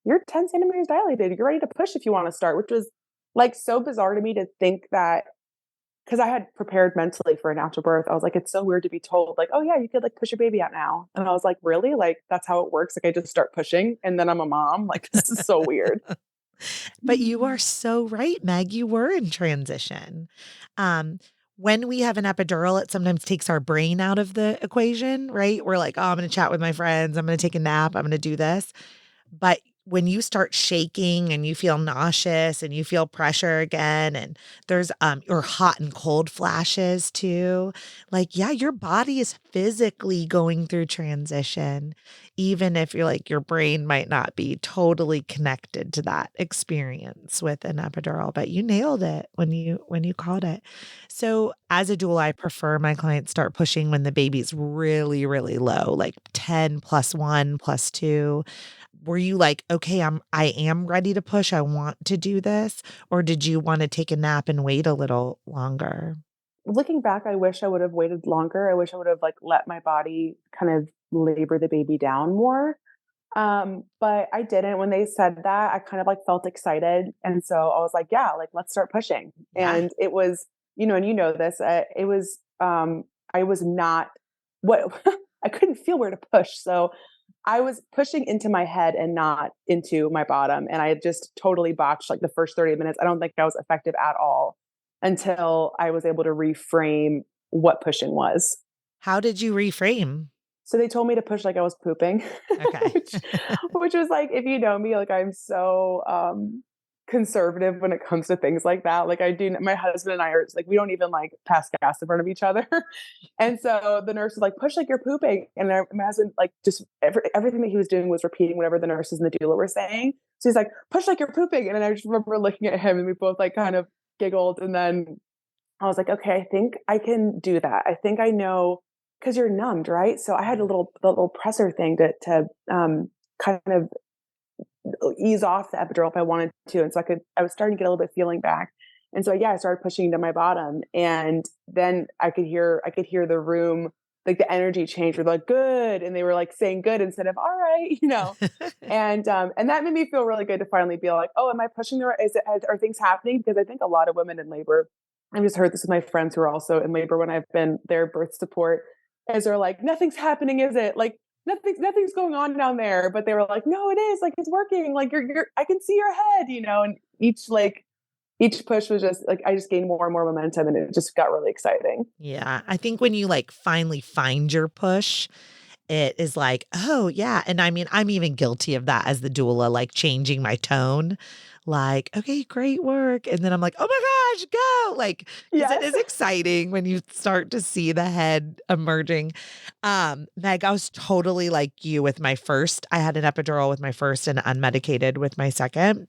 you're 10 centimeters dilated. You're ready to push if you want to start, which was like so bizarre to me to think that because I had prepared mentally for a natural birth. I was like, it's so weird to be told like, oh yeah, you could like push your baby out now. And I was like, really? Like that's how it works? Like I just start pushing and then I'm a mom? Like this is so weird. But you are so right, Meg. You were in transition. Um, when we have an epidural, it sometimes takes our brain out of the equation, right? We're like, oh, I'm going to chat with my friends. I'm going to take a nap. I'm going to do this. But when you start shaking and you feel nauseous and you feel pressure again, and there's or hot and cold flashes too, like, yeah, your body is physically going through transition, even if you're like your brain might not be totally connected to that experience with an epidural. But you nailed it when you called it. So as a doula, I prefer my clients start pushing when the baby's really, really low, like 10 plus one plus two. Were you like, okay, I am ready to push. I want to do this? Or did you want to take a nap and wait a little longer? Looking back, I wish I would have waited longer. I wish I would have like let my body kind of labor the baby down more. But I didn't. When they said that, I kind of like felt excited. And so I was like, yeah, like let's start pushing. Yeah. And it was, and you know this, it was, I was not what I couldn't feel where to push. So I was pushing into my head and not into my bottom. And I had just totally botched like the first 30 minutes. I don't think I was effective at all until I was able to reframe what pushing was. How did you reframe? So they told me to push like I was pooping, Okay. which which was like, if you know me, like I'm so conservative when it comes to things like that. Like I do, my husband and I are like, we don't even like pass gas in front of each other. And so the nurse was like, push like you're pooping. And my husband, like just everything that he was doing was repeating whatever the nurses and the doula were saying. So he's like, push like you're pooping. And then I just remember looking at him and we both like kind of giggled. And then I was like, okay, I think I can do that. I think I know, because you're numbed, right? So I had the little presser thing to kind of ease off the epidural if I wanted to, and so I was starting to get a little bit of feeling back, and so yeah, I started pushing into my bottom, and then I could hear the room, like the energy change. We're like good, and they were like saying good instead of all right, and that made me feel really good to finally be like, oh, am I pushing the right? Are things happening? Because I think a lot of women in labor, I've just heard this with my friends who are also in labor when I've been their birth support, as they're like, nothing's happening, is it? Like nothing's going on down there. But they were like, no, it is. Like it's working. Like you're I can see your head, and each push was just like I just gained more and more momentum and it just got really exciting. Yeah. I think when you like finally find your push, it is like, oh, yeah. And I mean, I'm even guilty of that as the doula, like changing my tone, like, okay, great work. And then I'm like, oh my gosh, go. Like, because it Yes. is exciting when you start to see the head emerging. Meg, I was totally like you with my first. I had an epidural with my first and unmedicated with my second.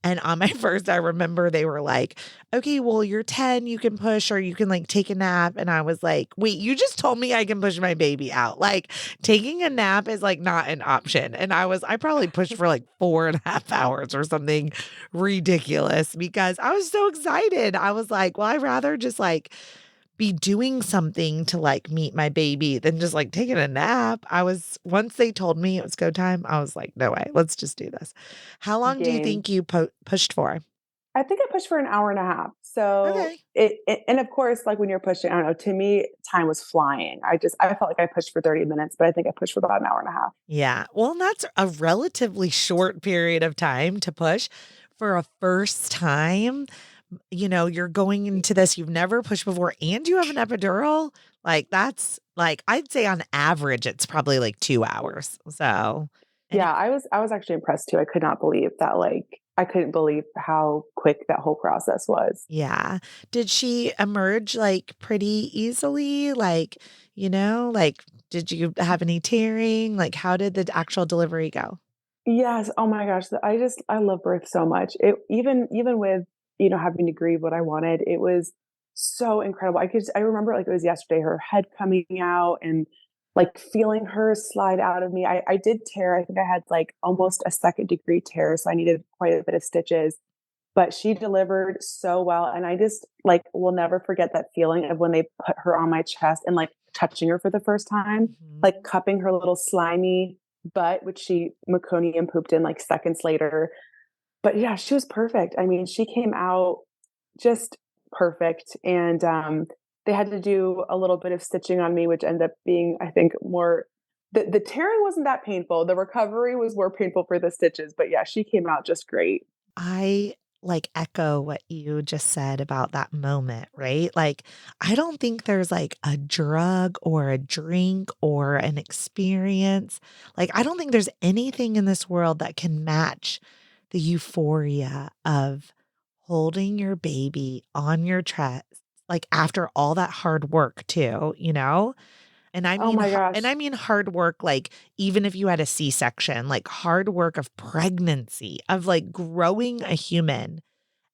And on my first, I remember they were like, okay, well, you're 10, you can push or you can like take a nap. And I was like, wait, you just told me I can push my baby out. Like, taking a nap is like not an option. And I probably pushed for like 4.5 hours or something ridiculous because I was so excited. I was like, well, I'd rather just like be doing something to like meet my baby than just like taking a nap. Once they told me it was go time, I was like, no way, let's just do this. How long do you Game. think you pushed for? I think I pushed for an hour and a half. So Okay. and of course, like when you're pushing, I don't know, to me, time was flying. I felt like I pushed for 30 minutes, but I think I pushed for about an hour and a half. Yeah. Well, that's a relatively short period of time to push for a first time. You're going into this, you've never pushed before, and you have an epidural. Like, that's like, I'd say on average, it's probably like 2 hours. So, and Yeah, I was actually impressed too. I could not believe that, like I couldn't believe how quick that whole process was. yeah. Did she emerge like pretty easily? Like, did you have any tearing? Like, how did the actual delivery go? Yes. Oh my gosh. I love birth so much. Even with, having to grieve what I wanted, it was so incredible. I remember like it was yesterday, her head coming out and like feeling her slide out of me. I did tear. I think I had like almost a second-degree tear. So I needed quite a bit of stitches, but she delivered so well. And I just like will never forget that feeling of when they put her on my chest and like touching her for the first time, Mhm. like cupping her little slimy butt, which she meconium pooped in like seconds later. But yeah, she was perfect. I mean, she came out just perfect. And they had to do a little bit of stitching on me, which ended up being, I think, more the tearing wasn't that painful. The recovery was more painful for the stitches. But yeah, she came out just great. I like echo what you just said about that moment, right? Like, I don't think there's like a drug or a drink or an experience. Like, I don't think there's anything in this world that can match the euphoria of holding your baby on your chest, like after all that hard work, too, you know? Oh my And gosh. I mean hard work, like, even if you had a C-section, like, hard work of pregnancy, of, like, growing a human,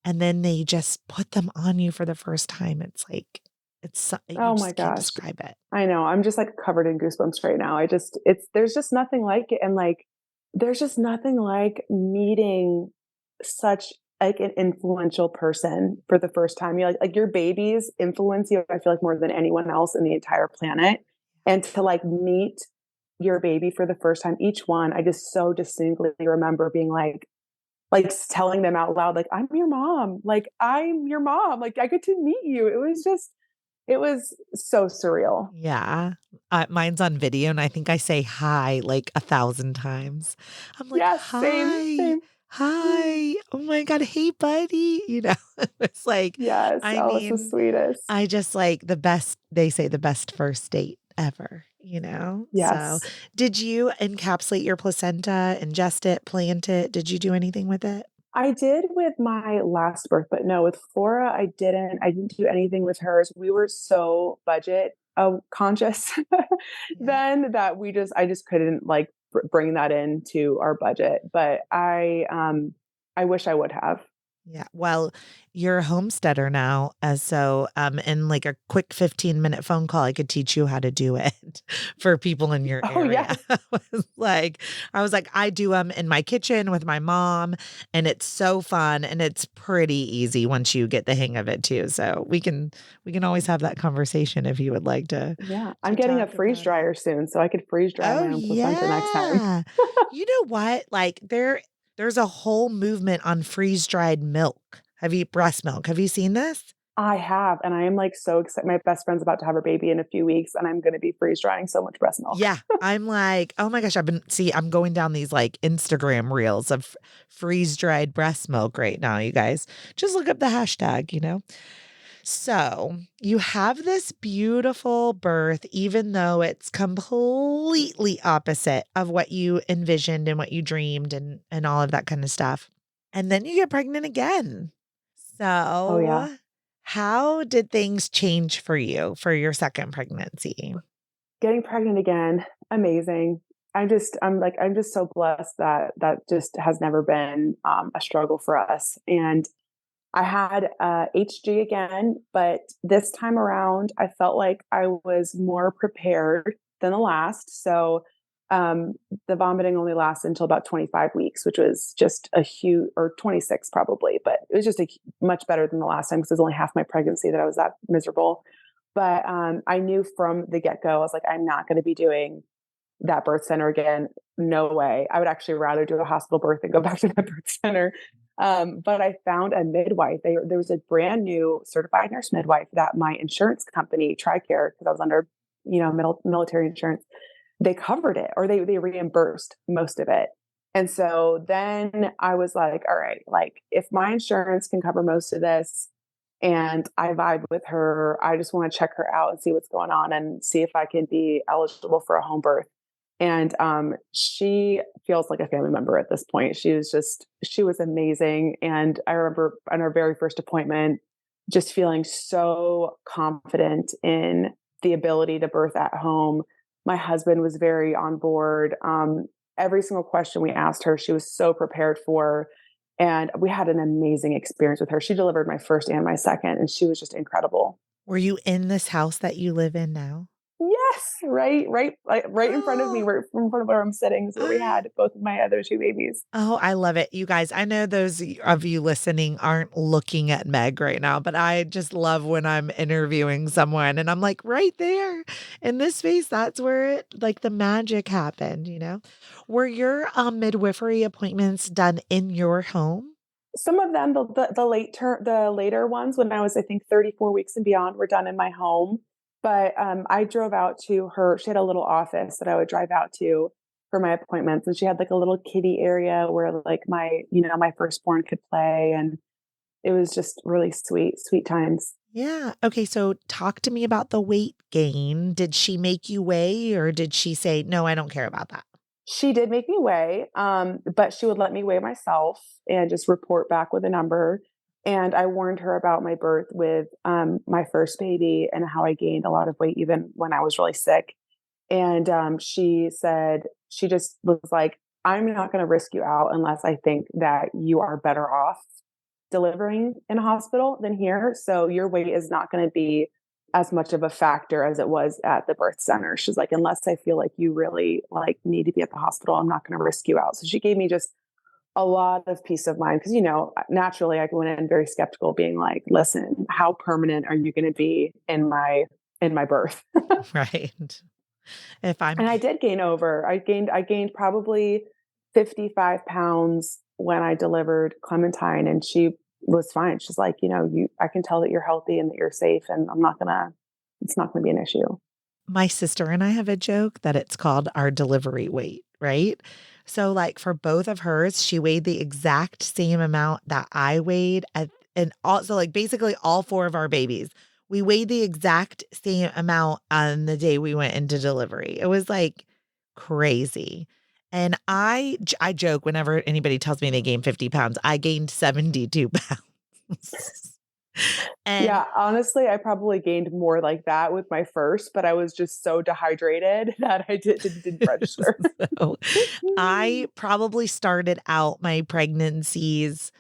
and then they just put them on you for the first time. It's like, you Oh my just can't gosh. describe it. I know. I'm just like covered in goosebumps right now. There's just nothing like it. And like, there's just nothing like meeting such like an influential person for the first time. You like your babies influence you, I feel like more than anyone else in the entire planet. And to like meet your baby for the first time, each one, I just so distinctly remember being like telling them out loud, like, I'm your mom. Like, I'm your mom. Like, I get to meet you. It was so surreal. Yeah. Mine's on video, and I think I say hi like 1,000 times. I'm like, Yes, same, "Hi, same. hi. Oh my god, hey, buddy." It's like, Yes. I Oh, it's the mean, sweetest. I just like they say the best first date ever, you know? So, Yes. did you encapsulate your placenta, ingest it, plant it? Did you do anything with it? I did with my last birth, but no, with Flora, I didn't. I didn't do anything with hers. We were so budget conscious Yeah. then that I just couldn't like bring that into our budget. But I wish I would have. Yeah. Well, you're a homesteader now. So in like a quick 15-minute phone call, I could teach you how to do it for people in your Oh area. yes. I was like, I do them in my kitchen with my mom, and it's so fun and it's pretty easy once you get the hang of it too. So we can always have that conversation if you would like Yeah. I'm to getting a talk freeze about it. dryer soon, so I could freeze dry Oh my own placenta next time. yeah. You know what? Like there's a whole movement on freeze-dried milk. Breast milk. Have you seen this? I have, and I am like so excited. My best friend's about to have her baby in a few weeks, and I'm going to be freeze drying so much breast milk. Yeah. I'm like, "Oh my gosh, I'm going down these like Instagram reels of freeze-dried breast milk right now, you guys. Just look up the hashtag. So, you have this beautiful birth, even though it's completely opposite of what you envisioned and what you dreamed and all of that kind of stuff. And then you get pregnant again. Oh yeah. So, how did things change for you for your second pregnancy? Getting pregnant again, amazing. I'm just so blessed that that just has never been a struggle for us. And I had HG again, but this time around, I felt like I was more prepared than the last. So um, the vomiting only lasted until about 25 weeks, which was just a huge, or 26 probably, but it was just much better than the last time because it was only half my pregnancy that I was that miserable. But I knew from the get go, I was like, I'm not going to be doing that birth center again. No way. I would actually rather do a hospital birth than go back to that birth center. But I found a midwife. There was a brand new certified nurse midwife that my insurance company, TRICARE, because I was under, military insurance, they covered it or they reimbursed most of it. And so then I was like, all right, like if my insurance can cover most of this and I vibe with her, I just want to check her out and see what's going on and see if I can be eligible for a home birth. And she feels like a family member at this point. She was amazing. And I remember on our very first appointment, just feeling so confident in the ability to birth at home. My husband was very on board. Every single question we asked her, she was so prepared for. And we had an amazing experience with her. She delivered my first and my second, and she was just incredible. Were you in this house that you live in now? Yes, right in front of me, Oh, right in front of where I'm sitting is where we I had both of my other two babies. Oh, I love it. You guys, I know those of you listening aren't looking at Meg right now, but I just love when I'm interviewing someone and I'm like, right there in this space, that's where like the magic happened. Were your midwifery appointments done in your home? Some of them, the later ones, when I was I think 34 weeks and beyond, were done in my home. But I drove out to her. She had a little office that I would drive out to, for my appointments. And she had like a little kiddie area where like my firstborn could play. And it was just really sweet, sweet times. Yeah. Okay. So talk to me about the weight gain. Did she make you weigh or did she say, no, I don't care about that? She did make me weigh, but she would let me weigh myself and just report back with a number. And I warned her about my birth with my first baby and how I gained a lot of weight even when I was really sick. And she said, she just was like, I'm not going to risk you out unless I think that you are better off delivering in a hospital than here. So your weight is not going to be as much of a factor as it was at the birth center. She's like, unless I feel like you really like need to be at the hospital, I'm not going to risk you out. So she gave me just a lot of peace of mind because, naturally I went in very skeptical, being like, listen, how permanent are you going to be in my birth? Right. If I'm, And I did gain over. I gained probably 55 pounds when I delivered Clementine, and she was fine. She's like, I can tell that you're healthy and that you're safe, and it's not gonna be an issue. my sister and I have a joke that it's called our delivery weight, right? So like for both of hers, she weighed the exact same amount that I weighed and also like basically all four of our babies. We weighed the exact same amount on the day we went into delivery. It was like crazy. And I joke whenever anybody tells me they gained 50 pounds, I gained 72 pounds. And Yeah, honestly, I probably gained more like that with my first, but I was just so dehydrated that didn't register. so I probably started out my pregnancies,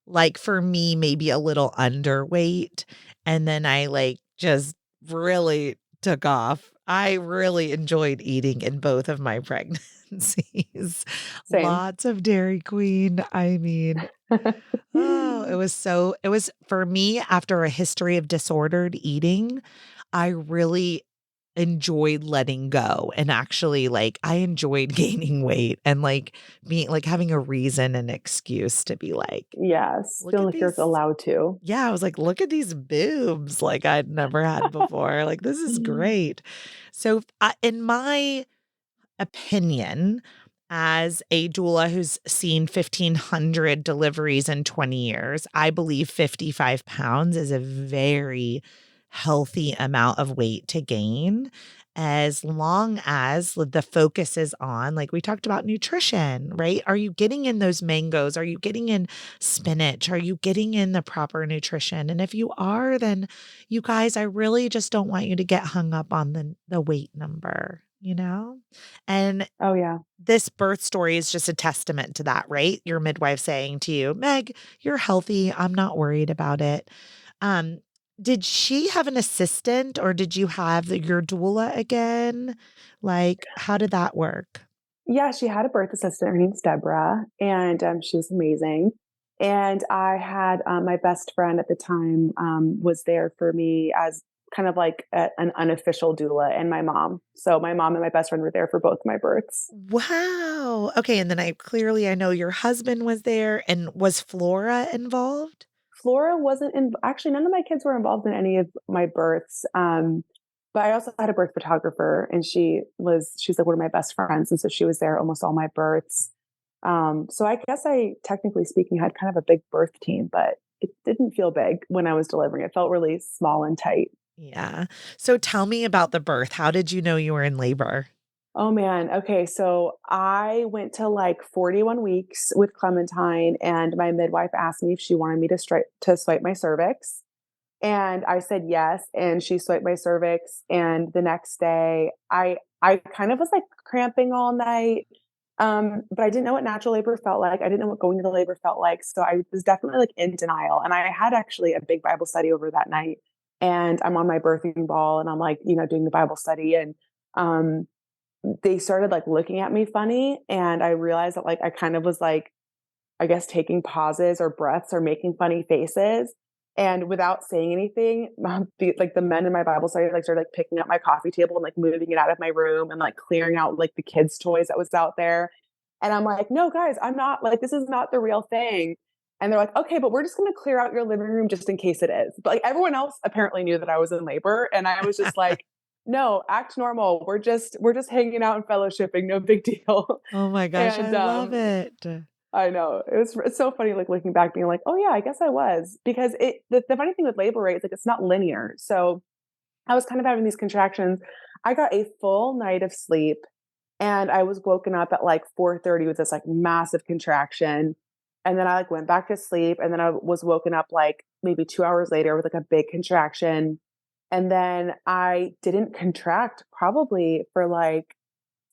like for me, maybe a little underweight. And then I like just really took off. I really enjoyed eating in both of my pregnancies. Same. Lots of Dairy Queen. I mean, oh, it was for me after a history of disordered eating, I really enjoyed letting go and actually like I enjoyed gaining weight and like being like having a reason and excuse to be like, Yes, look feeling at like you're these. allowed to. Yeah, I was like, look at these boobs like I'd never had before. Like this is great. So in my opinion, as a doula who's seen 1,500 deliveries in 20 years, I believe 55 pounds is a very healthy amount of weight to gain. As long as the focus is on, like we talked about nutrition, right? Are you getting in those mangoes? Are you getting in spinach? Are you getting in the proper nutrition? And if you are, then you guys, I really just don't want you to get hung up on the weight number, you know? And Oh yeah. this birth story is just a testament to that, right? Your midwife saying to you, Meg, you're healthy. I'm not worried about it. Um, did she have an assistant or did you have your doula again? Like, how did that work? Yeah, she had a birth assistant. Her name's Deborah, and she was amazing. And I had my best friend at the time was there for me as kind of like an unofficial doula, and my mom. So my mom and my best friend were there for both my births. Wow. Okay. And then I know your husband was there and was Flora involved? Flora wasn't in. Actually, none of my kids were involved in any of my births. But I also had a birth photographer, and she's like one of my best friends, and so she was there almost all my births. So I guess I, technically speaking, had kind of a big birth team, but it didn't feel big when I was delivering. It felt really small and tight. Yeah. So tell me about the birth. How did you know you were in labor? Oh man. Okay. So I went to like 41 weeks with Clementine, and my midwife asked me if she wanted me to swipe my cervix. And I said yes. And she swiped my cervix. And the next day I kind of was like cramping all night. But I didn't know what natural labor felt like. I didn't know what going to the labor felt like. So I was definitely like in denial. And I had actually a big Bible study over that night. And I'm on my birthing ball and I'm like, doing the Bible study. And um they started like looking at me funny. And I realized that like I kind of was like, I guess, taking pauses or breaths or making funny faces. And without saying anything, the men in my Bible study like started like picking up my coffee table and like moving it out of my room and like clearing out like the kids' toys that was out there. And I'm like, no, guys, I'm not like this is not the real thing. And they're like, okay, but we're just going to clear out your living room just in case it is. But like everyone else apparently knew that I was in labor, and I was just like, no, act normal. We're just hanging out and fellowshipping, no big deal. Oh my gosh, I And, love it. I know. It's so funny, like, looking back being like, "Oh, yeah, I guess I was." Because the funny thing with labor, right, is, like, it's not linear. So, I was kind of having these contractions. I got a full night of sleep, and I was woken up at, like, 4:30 with this, like, massive contraction, and then I, like, went back to sleep, and then I was woken up, like, maybe 2 hours later with, like, a big contraction, and then I didn't contract probably for, like,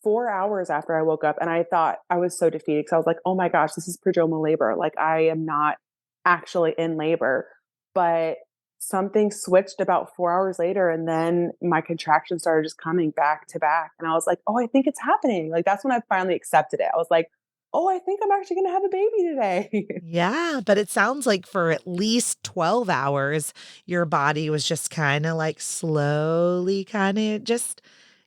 4 hours after I woke up, and I thought I was so defeated because I was like, "Oh my gosh, this is prodromal labor, like, I am not actually in labor." But something switched about 4 hours later, and then my contractions started just coming back to back, and I was like, "Oh, I think it's happening." Like, that's when I finally accepted it. I was like, "Oh, I think I'm actually gonna have a baby today." Yeah, but it sounds like for at least 12 hours, your body was just kind of like slowly kind of just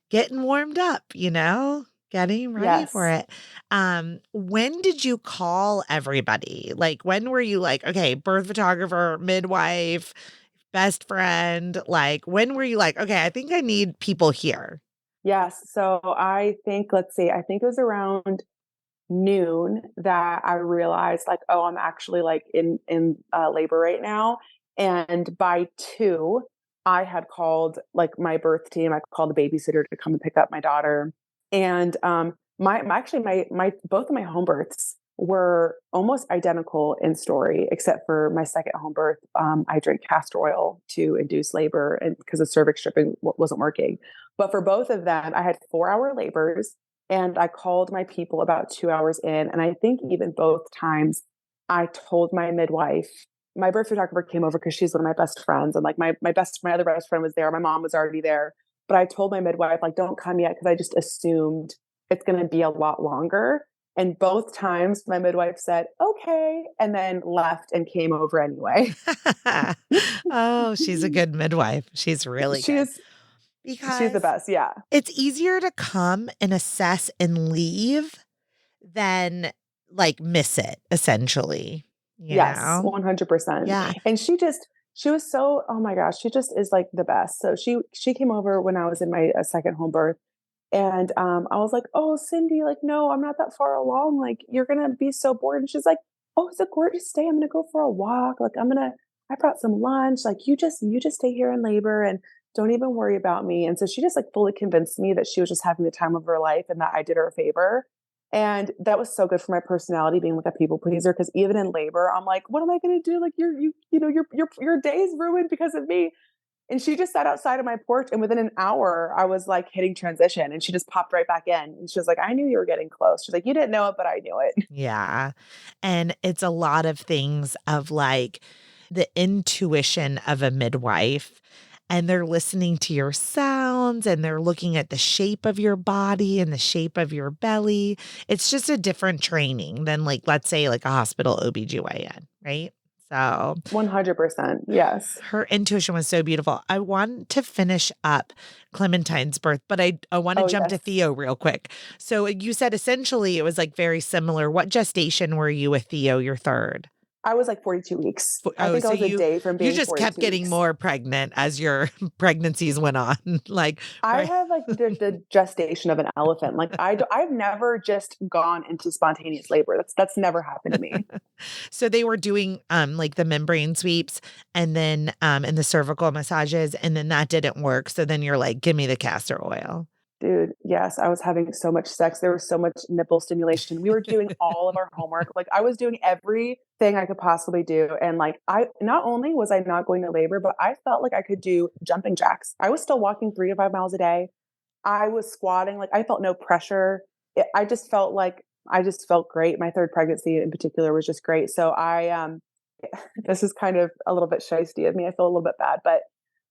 getting warmed up, getting ready for Yes. it. When did you call everybody? Like, when were you like, okay, birth photographer, midwife, best friend? Like, when were you like, okay, I think I need people here? Yes. So I think, let's see, I think it was around noon that I realized like, oh, I'm actually like in labor right now. And by 2, I had called like my birth team. I called a babysitter to come and pick up my daughter. And actually my both of my home births were almost identical in story, except for my second home birth. I drank castor oil to induce labor, and because the cervix stripping wasn't working. But for both of them, I had 4-hour labors, and I called my people about 2 hours in, and I think even both times I told my midwife. My birth photographer came over because she's one of my best friends, and, like, my other best friend was there, my mom was already there, but I told my midwife, like, "Don't come yet," because I just assumed it's gonna be a lot longer, and both times my midwife said, "Okay," and then left and came over anyway. Oh, she's a good midwife. She's really She good is she's the because best, yeah. it's easier to come and assess and leave than like miss it, essentially, you Yes, know? 100%. Yeah. And she was so, oh my gosh, she just is like the best. So she came over when I was in my second home birth, and I was like, "Oh, Cindy, like no, I'm not that far along. Like you're gonna be so bored." And she's like, "Oh, it's a gorgeous day. I'm gonna go for a walk. Like I brought some lunch. Like you just stay here in labor and don't even worry about me." And so she just like fully convinced me that she was just having the time of her life and that I did her a favor. And that was so good for my personality being like a people pleaser, because even in labor, I'm like, "What am I gonna do? Like your day's ruined because of me." And she just sat outside of my porch, and within an hour, I was like hitting transition, and she just popped right back in. And she was like, "I knew you were getting close." She's like, "You didn't know it, but I knew it." Yeah. And it's a lot of things of like the intuition of a midwife, and they're listening to your sounds and they're looking at the shape of your body and the shape of your belly. It's just a different training than like, let's say like a hospital OBGYN, right? So 100%. Yes. her intuition was so beautiful. I want to finish up Clementine's birth, but I want to Oh, jump to yes. Theo real quick. So you said essentially it was like very similar. What gestation were you with Theo, your third? I was like 42 weeks. I Oh, think I so was a you day from you being just kept 42 getting weeks. more pregnant as your pregnancies went on. Like, I right. have like the gestation of an elephant. Like I've never just gone into spontaneous labor. That's never happened to me. So they were doing like the membrane sweeps and the cervical massages, and then that didn't work. So then you're like, give me the castor oil. Dude, yes, I was having so much sex. There was so much nipple stimulation. We were doing all of our homework. Like I was doing everything I could possibly do. And like I not only was I not going to labor, but I felt like I could do jumping jacks. I was still walking 3 to 5 miles a day. I was squatting, like I felt no pressure. I just felt great. My third pregnancy in particular was just great. So this is kind of a little bit shisty of me. I feel a little bit bad, but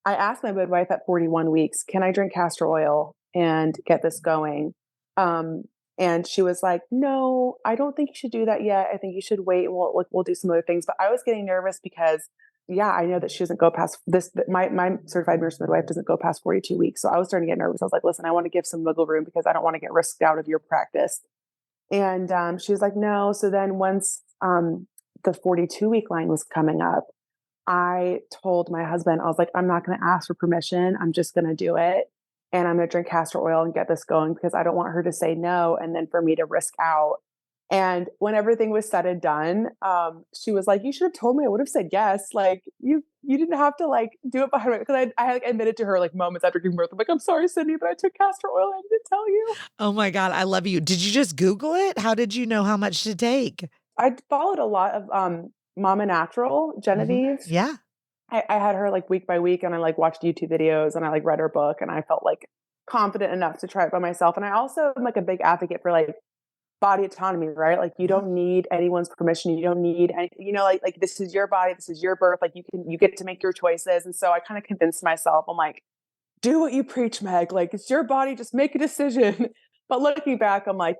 I asked my midwife at 41 weeks, "Can I drink castor oil and get this going?" Um, and she was like, "No, I don't think you should do that yet. I think you should wait, and we'll do some other things." But I was getting nervous because, yeah, I know that she doesn't go past this. My certified nurse midwife doesn't go past 42 weeks, so I was starting to get nervous. I was like, "Listen, I want to give some wiggle room because I don't want to get risked out of your practice." And she was like, "No." So then once the 42-week line was coming up, I told my husband, I was like, "I'm not going to ask for permission. I'm just going to do it." and I'm going to drink castor oil and get this going because I don't want her to say no and then for me to risk out. And when everything was said and done, she was like, "You should have told me. I would have said yes. Like you didn't have to like do it behind my," because I like admitted to her like moments after giving birth. I'm like, "I'm sorry, Sydney, but I took castor oil. I didn't tell you." Oh my God, I love you. Did you just Google it? How did you know how much to take? I followed a lot of Mama Natural Genevieve. Yeah. I had her like week by week, and I like watched YouTube videos, and I like read her book, and I felt like confident enough to try it by myself. And I also am like a big advocate for like body autonomy, right? Like you Yeah. don't need anyone's permission. You don't need any, like this is your body, this is your birth. Like you get to make your choices. And so I kind of convinced myself, I'm like, do what you preach, Meg. Like it's your body, just make a decision. But looking back, I'm like,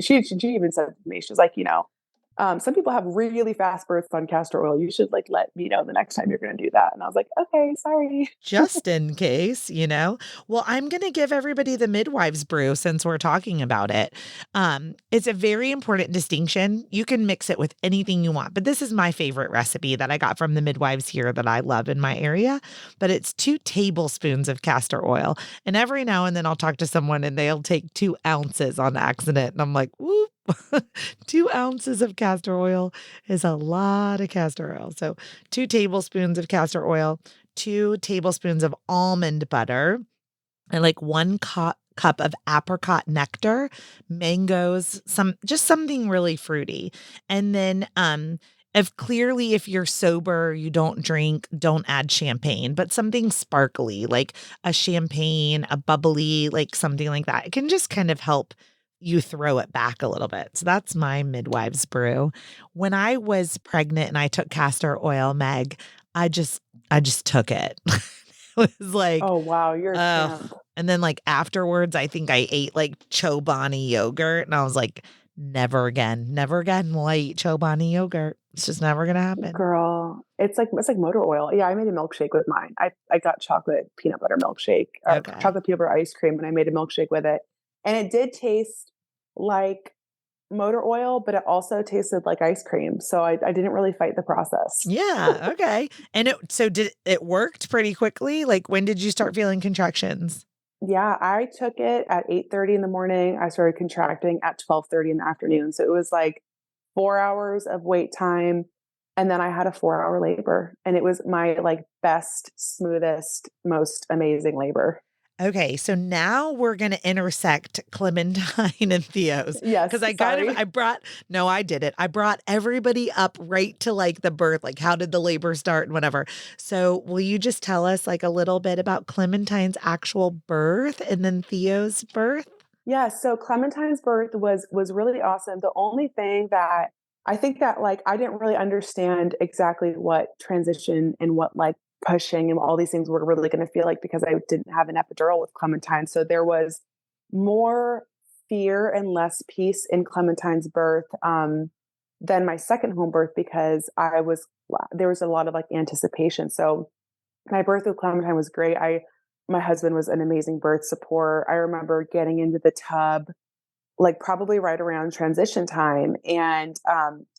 she even said to me, she was like, some people have really fast births on castor oil. You should like let me know the next time you're going to do that. And I was like, okay, sorry. Just in case, you know? Well, I'm going to give everybody the midwives brew since we're talking about it. It's a very important distinction. You can mix it with anything you want, but this is my favorite recipe that I got from the midwives here that I love in my area. But it's 2 tablespoons of castor oil. And every now and then I'll talk to someone and they'll take 2 ounces on accident. And I'm like, whoop, 2 ounces of castor oil is a lot of castor oil. So 2 tablespoons of castor oil, 2 tablespoons of almond butter, and like 1 cup of apricot nectar, mangoes, just something really fruity. And then if you're sober, you don't drink, don't add champagne, but something sparkly like a champagne, a bubbly, like something like that. It can just kind of help you throw it back a little bit. So that's my midwives brew. When I was pregnant and I took castor oil, Meg, I just took it. It was like, Oh, wow. You're a oh, champ. and then like afterwards, I think I ate like Chobani yogurt and I was like, never again will I eat Chobani yogurt. It's just never gonna happen. Girl, it's like motor oil. Yeah, I made a milkshake with mine. I got chocolate peanut butter milkshake or Okay. chocolate peanut butter ice cream, and I made a milkshake with it. And it did taste like motor oil, but it also tasted like ice cream. So I didn't really fight the process. Yeah. Okay. And did it worked pretty quickly? Like when did you start feeling contractions? Yeah, I took it at 8:30 in the morning. I started contracting at 12:30 in the afternoon. So it was like 4 hours of wait time. And then I had a 4-hour labor. And it was my like best, smoothest, most amazing labor. Okay, so now we're gonna intersect Clementine and Theo's because Yes, I sorry. brought no, I did it. I brought everybody up right to like the birth, like how did the labor start and whatever. So will you just tell us like a little bit about Clementine's actual birth and then Theo's birth? Yeah, so Clementine's birth was really awesome. The only thing that I think that like I didn't really understand exactly what transition and what like pushing and all these things were really going to feel like because I didn't have an epidural with Clementine. So there was more fear and less peace in Clementine's birth than my second home birth because there was a lot of like anticipation. So my birth with Clementine was great. My husband was an amazing birth support. I remember getting into the tub like probably right around transition time and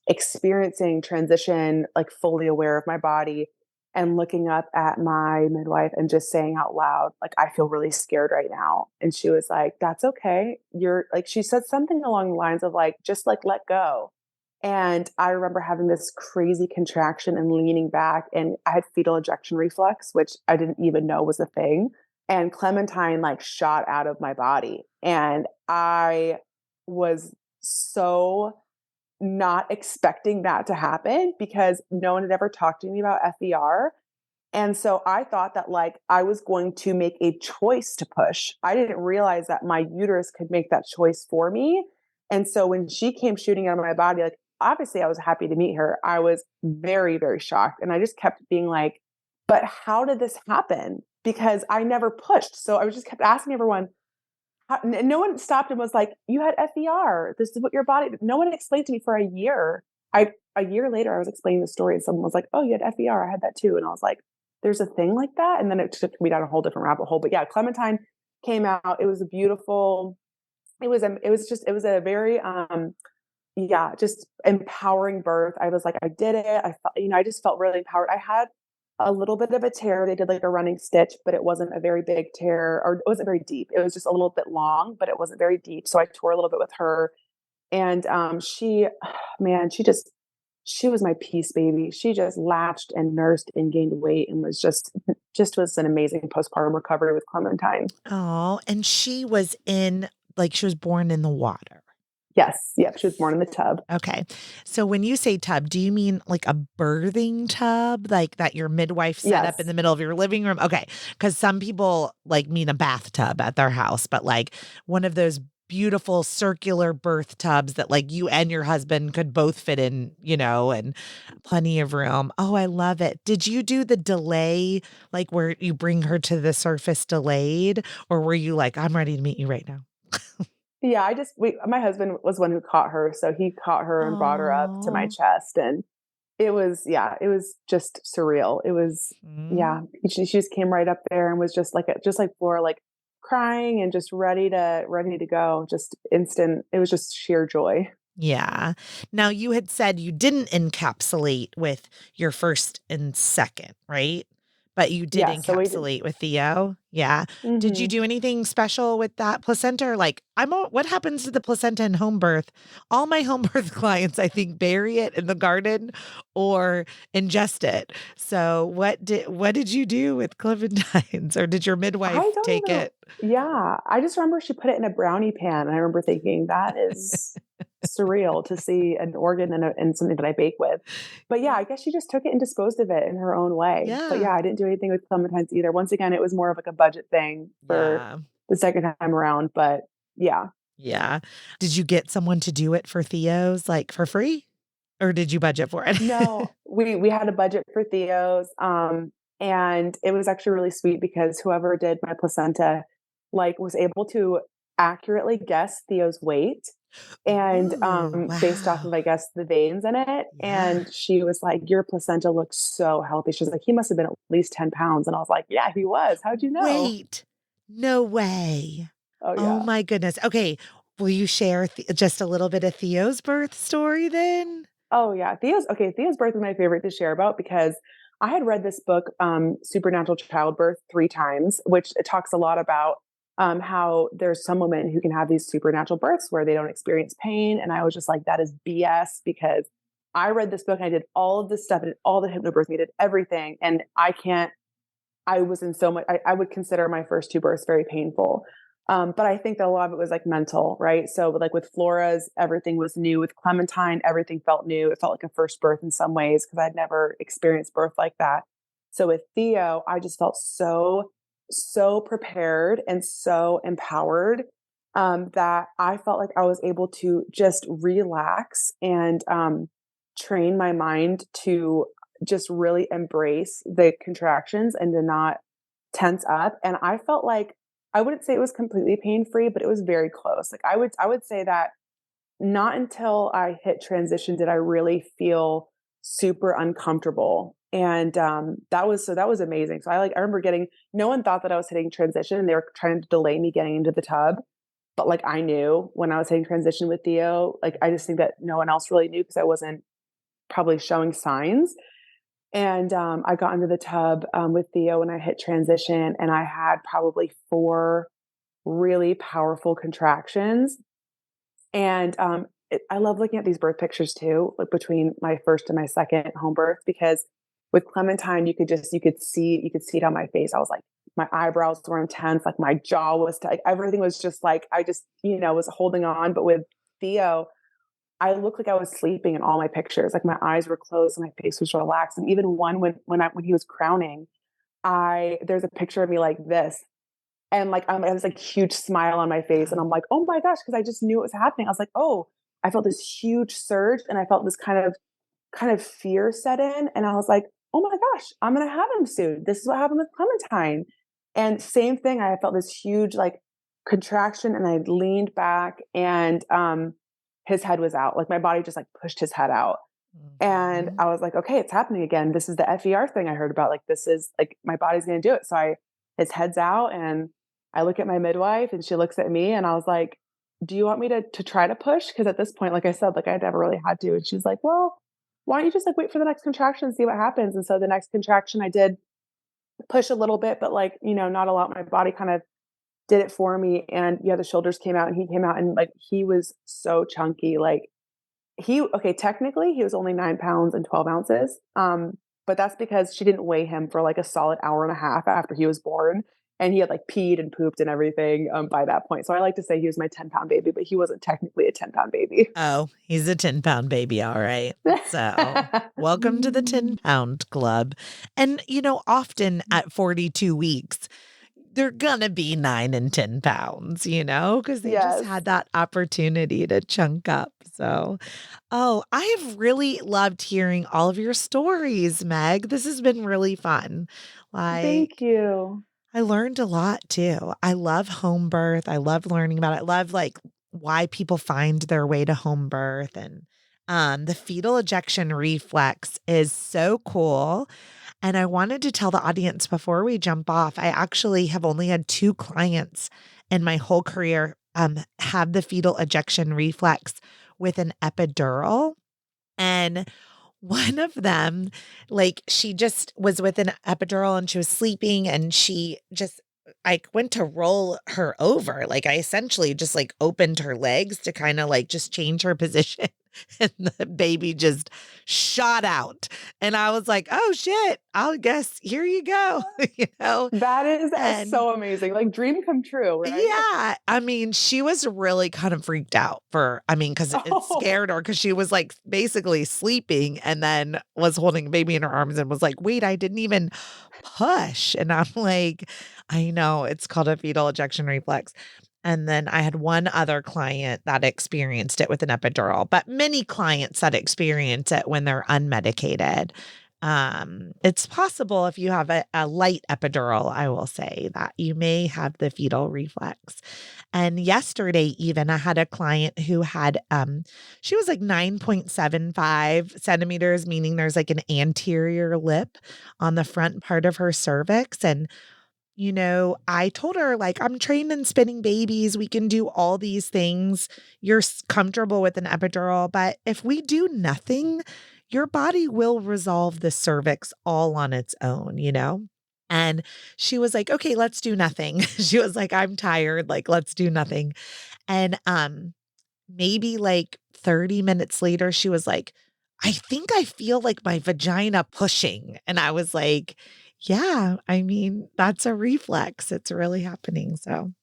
experiencing transition like fully aware of my body and looking up at my midwife and just saying out loud like I feel really scared right now. And she was like, that's okay, you're like, she said something along the lines of like just like let go. And I remember having this crazy contraction and leaning back, and I had fetal ejection reflux, which I didn't even know was a thing. And Clementine like shot out of my body. And I was so not expecting that to happen because no one had ever talked to me about FER. And so I thought that like I was going to make a choice to push. I didn't realize that my uterus could make that choice for me. And so when she came shooting out of my body, like obviously I was happy to meet her. I was very, very shocked. And I just kept being like, but how did this happen? Because I never pushed. So I was just kept asking everyone, no one stopped and was like, "You had FER. This is what your body." No one explained to me for a year. A year later, I was explaining the story, and someone was like, "Oh, you had FER. I had that too." And I was like, "There's a thing like that." And then it took me down a whole different rabbit hole. But yeah, Clementine came out. It was a beautiful. It was a very yeah, just empowering birth. I was like, I did it. I felt, I just felt really empowered. I had a little bit of a tear. They did like a running stitch, but it wasn't a very big tear, or it wasn't very deep. It was just a little bit long, but it wasn't very deep. So I tore a little bit with her. And she, man, she was my peace baby. She just latched and nursed and gained weight and was just was an amazing postpartum recovery with Clementine. Oh, and she was she was born in the water. Yes. Yep. She was born in the tub. Okay. So when you say tub, do you mean like a birthing tub, like that your midwife set up in Yes. the middle of your living room? Okay. Because some people like mean a bathtub at their house, but like one of those beautiful circular birth tubs that like you and your husband could both fit in, and plenty of room. Oh, I love it. Did you do the delay, like where you bring her to the surface delayed, or were you like, I'm ready to meet you right now? Yeah. My husband was one who caught her. So he caught her and brought her up to my Oh. chest. And it was just surreal. It was, yeah. She just came right up there and was just like Flora, like crying and just ready to go. Just instant. It was just sheer joy. Yeah. Now you had said you didn't encapsulate with your first and second, right? But you did Yeah. So we did. encapsulate with Theo. Yeah. Did you Mhm. do anything special with that placenta? Or like, what happens to the placenta in home birth? All my home birth clients, I think, bury it in the garden or ingest it. So what did you do with Clementines, or did your I midwife don't take even. it? Yeah, I just remember she put it in a brownie pan, and I remember thinking that is surreal to see an organ in something that I bake with. But yeah, Yeah. I guess she just took it and disposed of it in her own way. But Yeah. yeah, I didn't do anything with clementines either. Once again, it was more of like a budget thing for Yeah. the second time around. But yeah, Yeah. Did you get someone to do it for Theo's, like, for free? Or did you budget for it? no, we had a budget for Theo's, and it was actually really sweet because whoever did my placenta, like, was able to accurately guess Theo's weight and, Ooh, based off wow. of, I guess, the veins in it, Yeah. and she was like, "Your placenta looks so healthy." She's like, "He must have been at least 10 pounds," and I was like, "Yeah, he was. How'd you know?" Wait, no way. Oh, Oh yeah. my goodness. Okay, will you share just a little bit of Theo's birth story then? Oh, yeah. Theo's birth is my favorite to share about because I had read this book, Supernatural Childbirth, 3 times, which it talks a lot about, how there's some women who can have these supernatural births where they don't experience pain, and I was just like, "That is BS," because I read this book and I did all of this stuff, I did all the hypnobirthing, I did everything, and I was in so much. I would consider my first 2 births very painful. But I think that a lot of it was like mental, right? So like with Flora's, everything was new. With Clementine, everything felt new. It felt like a first birth in some ways because I'd never experienced birth like that. So with Theo, I just felt so prepared and so empowered, that I felt like I was able to just relax and, train my mind to just really embrace the contractions and to not tense up. And I felt like I wouldn't say it was completely pain free, but it was very close. Like I would say that not until I hit transition did I really feel super uncomfortable. And that was amazing. So I remember getting no one thought that I was hitting transition and they were trying to delay me getting into the tub. But like I knew when I was hitting transition with Theo, like I just think that no one else really knew because I wasn't probably showing signs. And, I got into the tub, with Theo when I hit transition, and I had probably 4 really powerful contractions. And, I love looking at these birth pictures too, like between my first and my second home birth, because with Clementine, you could see it on my face. I was like, my eyebrows were intense, like my jaw was tight, everything was just like, I just, was holding on. But with Theo, I looked like I was sleeping in all my pictures. Like my eyes were closed and my face was relaxed. And even one when he was crowning, I there's a picture of me like this. And like I was like huge smile on my face. And I'm like, oh my gosh, because I just knew it was happening. I was like, oh, I felt this huge surge and I felt this kind of fear set in. And I was like, oh my gosh, I'm gonna have him soon. This is what happened with Clementine. And same thing, I felt this huge like contraction and I leaned back and his head was out. Like my body just like pushed his head out. And Mhm. I was like, okay, it's happening again. This is the FER thing I heard about. Like this is like my body's gonna do it. So his head's out and I look at my midwife and she looks at me and I was like, do you want me to try to push? Because at this point, like I said, like I never really had to. And she's like, well, why don't you just like wait for the next contraction and see what happens? And so the next contraction I did push a little bit, but like, not a lot. My body kind of did it for me. And yeah, the shoulders came out and he came out and like he was so chunky. Like okay, technically he was only 9 pounds and 12 ounces. But that's because she didn't weigh him for like a solid hour and a half after he was born. And he had like peed and pooped and everything by that point. So I like to say he was my 10-pound baby, but he wasn't technically a 10-pound baby. Oh, he's a 10-pound baby. All right. So welcome to the 10-pound club. And, often at 42 weeks, they're going to be 9 and 10 pounds, because they just Yes. had that opportunity to chunk up. So, I have really loved hearing all of your stories, Meg. This has been really fun. Thank Like, you. I learned a lot too. I love home birth. I love learning about it. I love like why people find their way to home birth, and the fetal ejection reflex is so cool. And I wanted to tell the audience before we jump off, I actually have only had 2 clients in my whole career have the fetal ejection reflex with an epidural. And one of them, like, she just was with an epidural and she was sleeping and she just, I went to roll her over. Like, I essentially just like opened her legs to kind of like just change her position. And the baby just shot out. And I was like, oh shit, I'll guess here you go, That is And so amazing. Like dream come true, right? yeah, I mean, she was really kind of freaked out because it Oh, scared her because she was like basically sleeping and then was holding a baby in her arms and was like, wait, I didn't even push. And I'm like, I know it's called a fetal ejection reflex. And then I had one other client that experienced it with an epidural, but many clients that experience it when they're unmedicated. It's possible if you have a light epidural, I will say that you may have the fetal reflex. And yesterday, even I had a client who had, she was like 9.75 centimeters, meaning there's like an anterior lip on the front part of her cervix. And I told her, like, I'm trained in spinning babies. We can do all these things. You're comfortable with an epidural. But if we do nothing, your body will resolve the cervix all on its own. And she was like, okay, let's do nothing. She was like, I'm tired. Like, let's do nothing. And maybe like 30 minutes later, she was like, I think I feel like my vagina pushing. And I was like, yeah, I mean, that's a reflex. It's really happening. So,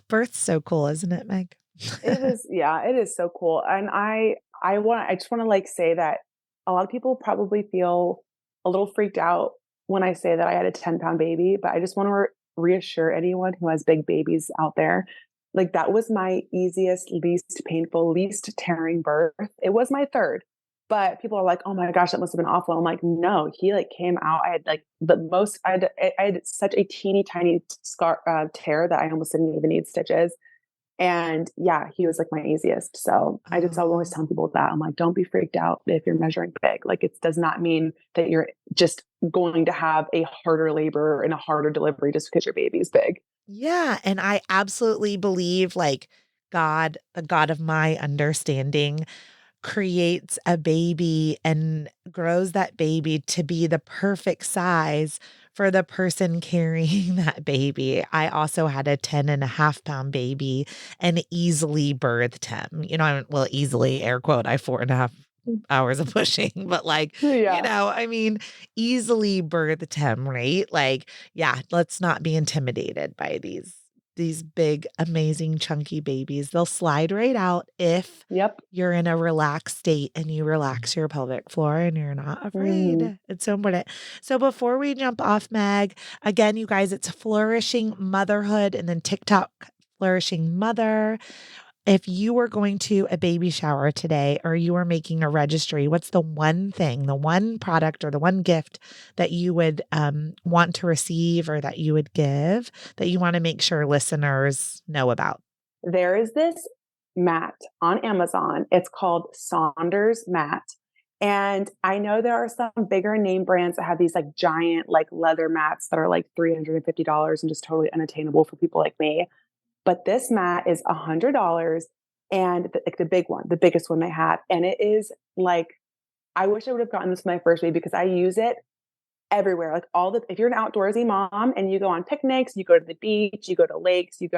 birth's so cool, isn't it, Meg? it is. Yeah, it is so cool. And I just want to like say that a lot of people probably feel a little freaked out when I say that I had a 10-pound baby, but I just want to reassure anyone who has big babies out there. Like that was my easiest, least painful, least tearing birth. It was my third. But people are like, "Oh my gosh, that must have been awful." I'm like, "No, he like came out. I had like the most. I had such a teeny tiny scar tear that I almost didn't even need stitches. And yeah, he was like my easiest. So I'm always Oh, telling people that I'm like, don't be freaked out if you're measuring big. Like it does not mean that you're just going to have a harder labor and a harder delivery just because your baby is big. yeah. And I absolutely believe like God, the God of my understanding, creates a baby and grows that baby to be the perfect size for the person carrying that baby. I also had a 10.5 pound baby and easily birthed him. Well, easily, air quote, I 4.5 hours of pushing, but like, Yeah. I mean, easily birthed him, right? Like, yeah, let's not be intimidated by these big, amazing, chunky babies. They'll slide right out if Yep. you're in a relaxed state and you relax your pelvic floor and you're not Mhm. afraid. It's so important. So before we jump off, Meg, again, you guys, it's Flourishing Motherhood and then TikTok Flourishing Mother. If you were going to a baby shower today or you were making a registry, what's the one thing, the one product or the one gift that you would want to receive or that you would give that you want to make sure listeners know about? There is this mat on Amazon. It's called Saunders mat. And I know there are some bigger name brands that have these like giant like leather mats that are like $350 and just totally unattainable for people like me. But this mat is $100 and like the big one, the biggest one they have. And it is like I wish I would have gotten this with my first baby because I use it everywhere. Like if you're an outdoorsy mom and you go on picnics, you go to the beach, you go to lakes, you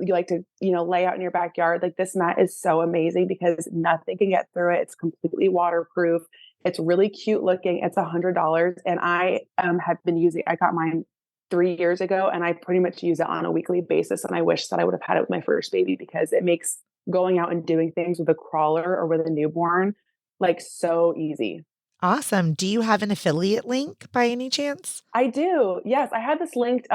like to, lay out in your backyard. Like this mat is so amazing because nothing can get through it. It's completely waterproof. It's really cute looking. It's $100. And I I got mine 3 years ago and I pretty much use it on a weekly basis. And I wish that I would have had it with my first baby because it makes going out and doing things with a crawler or with a newborn like so easy. Awesome. Do you have an affiliate link by any chance? I do. Yes, I have this linked.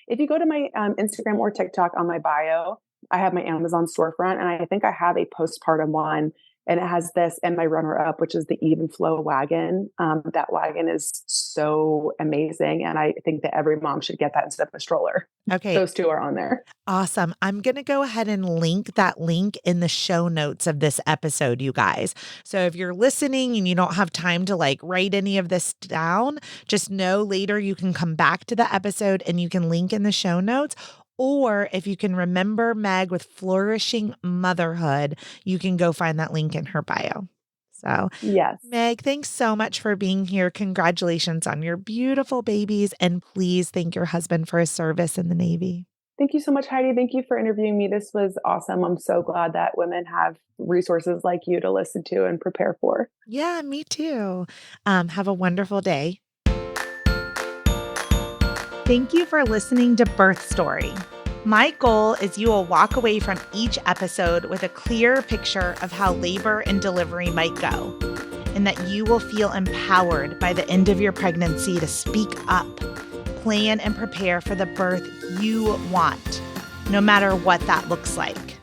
If you go to my Instagram or TikTok on my bio, I have my Amazon storefront, and I think I have a postpartum one, and it has this and my runner up, which is the Even Flow wagon. That wagon is so amazing, and I think that every mom should get that instead of a stroller. Okay. Those two are on there. Awesome. I'm going to go ahead and link that link in the show notes of this episode, you guys. So if you're listening and you don't have time to write any of this down, just know later you can come back to the episode and you can link in the show notes. Or if you can remember Meg with Flourishing Motherhood, you can go find that link in her bio. So, yes, Meg, thanks so much for being here. Congratulations on your beautiful babies. And please thank your husband for his service in the Navy. Thank you so much, Heidi. Thank you for interviewing me. This was awesome. I'm so glad that women have resources like you to listen to and prepare for. Yeah, me too. Have a wonderful day. Thank you for listening to Birth Story. My goal is you will walk away from each episode with a clear picture of how labor and delivery might go, and that you will feel empowered by the end of your pregnancy to speak up, plan and prepare for the birth you want, no matter what that looks like.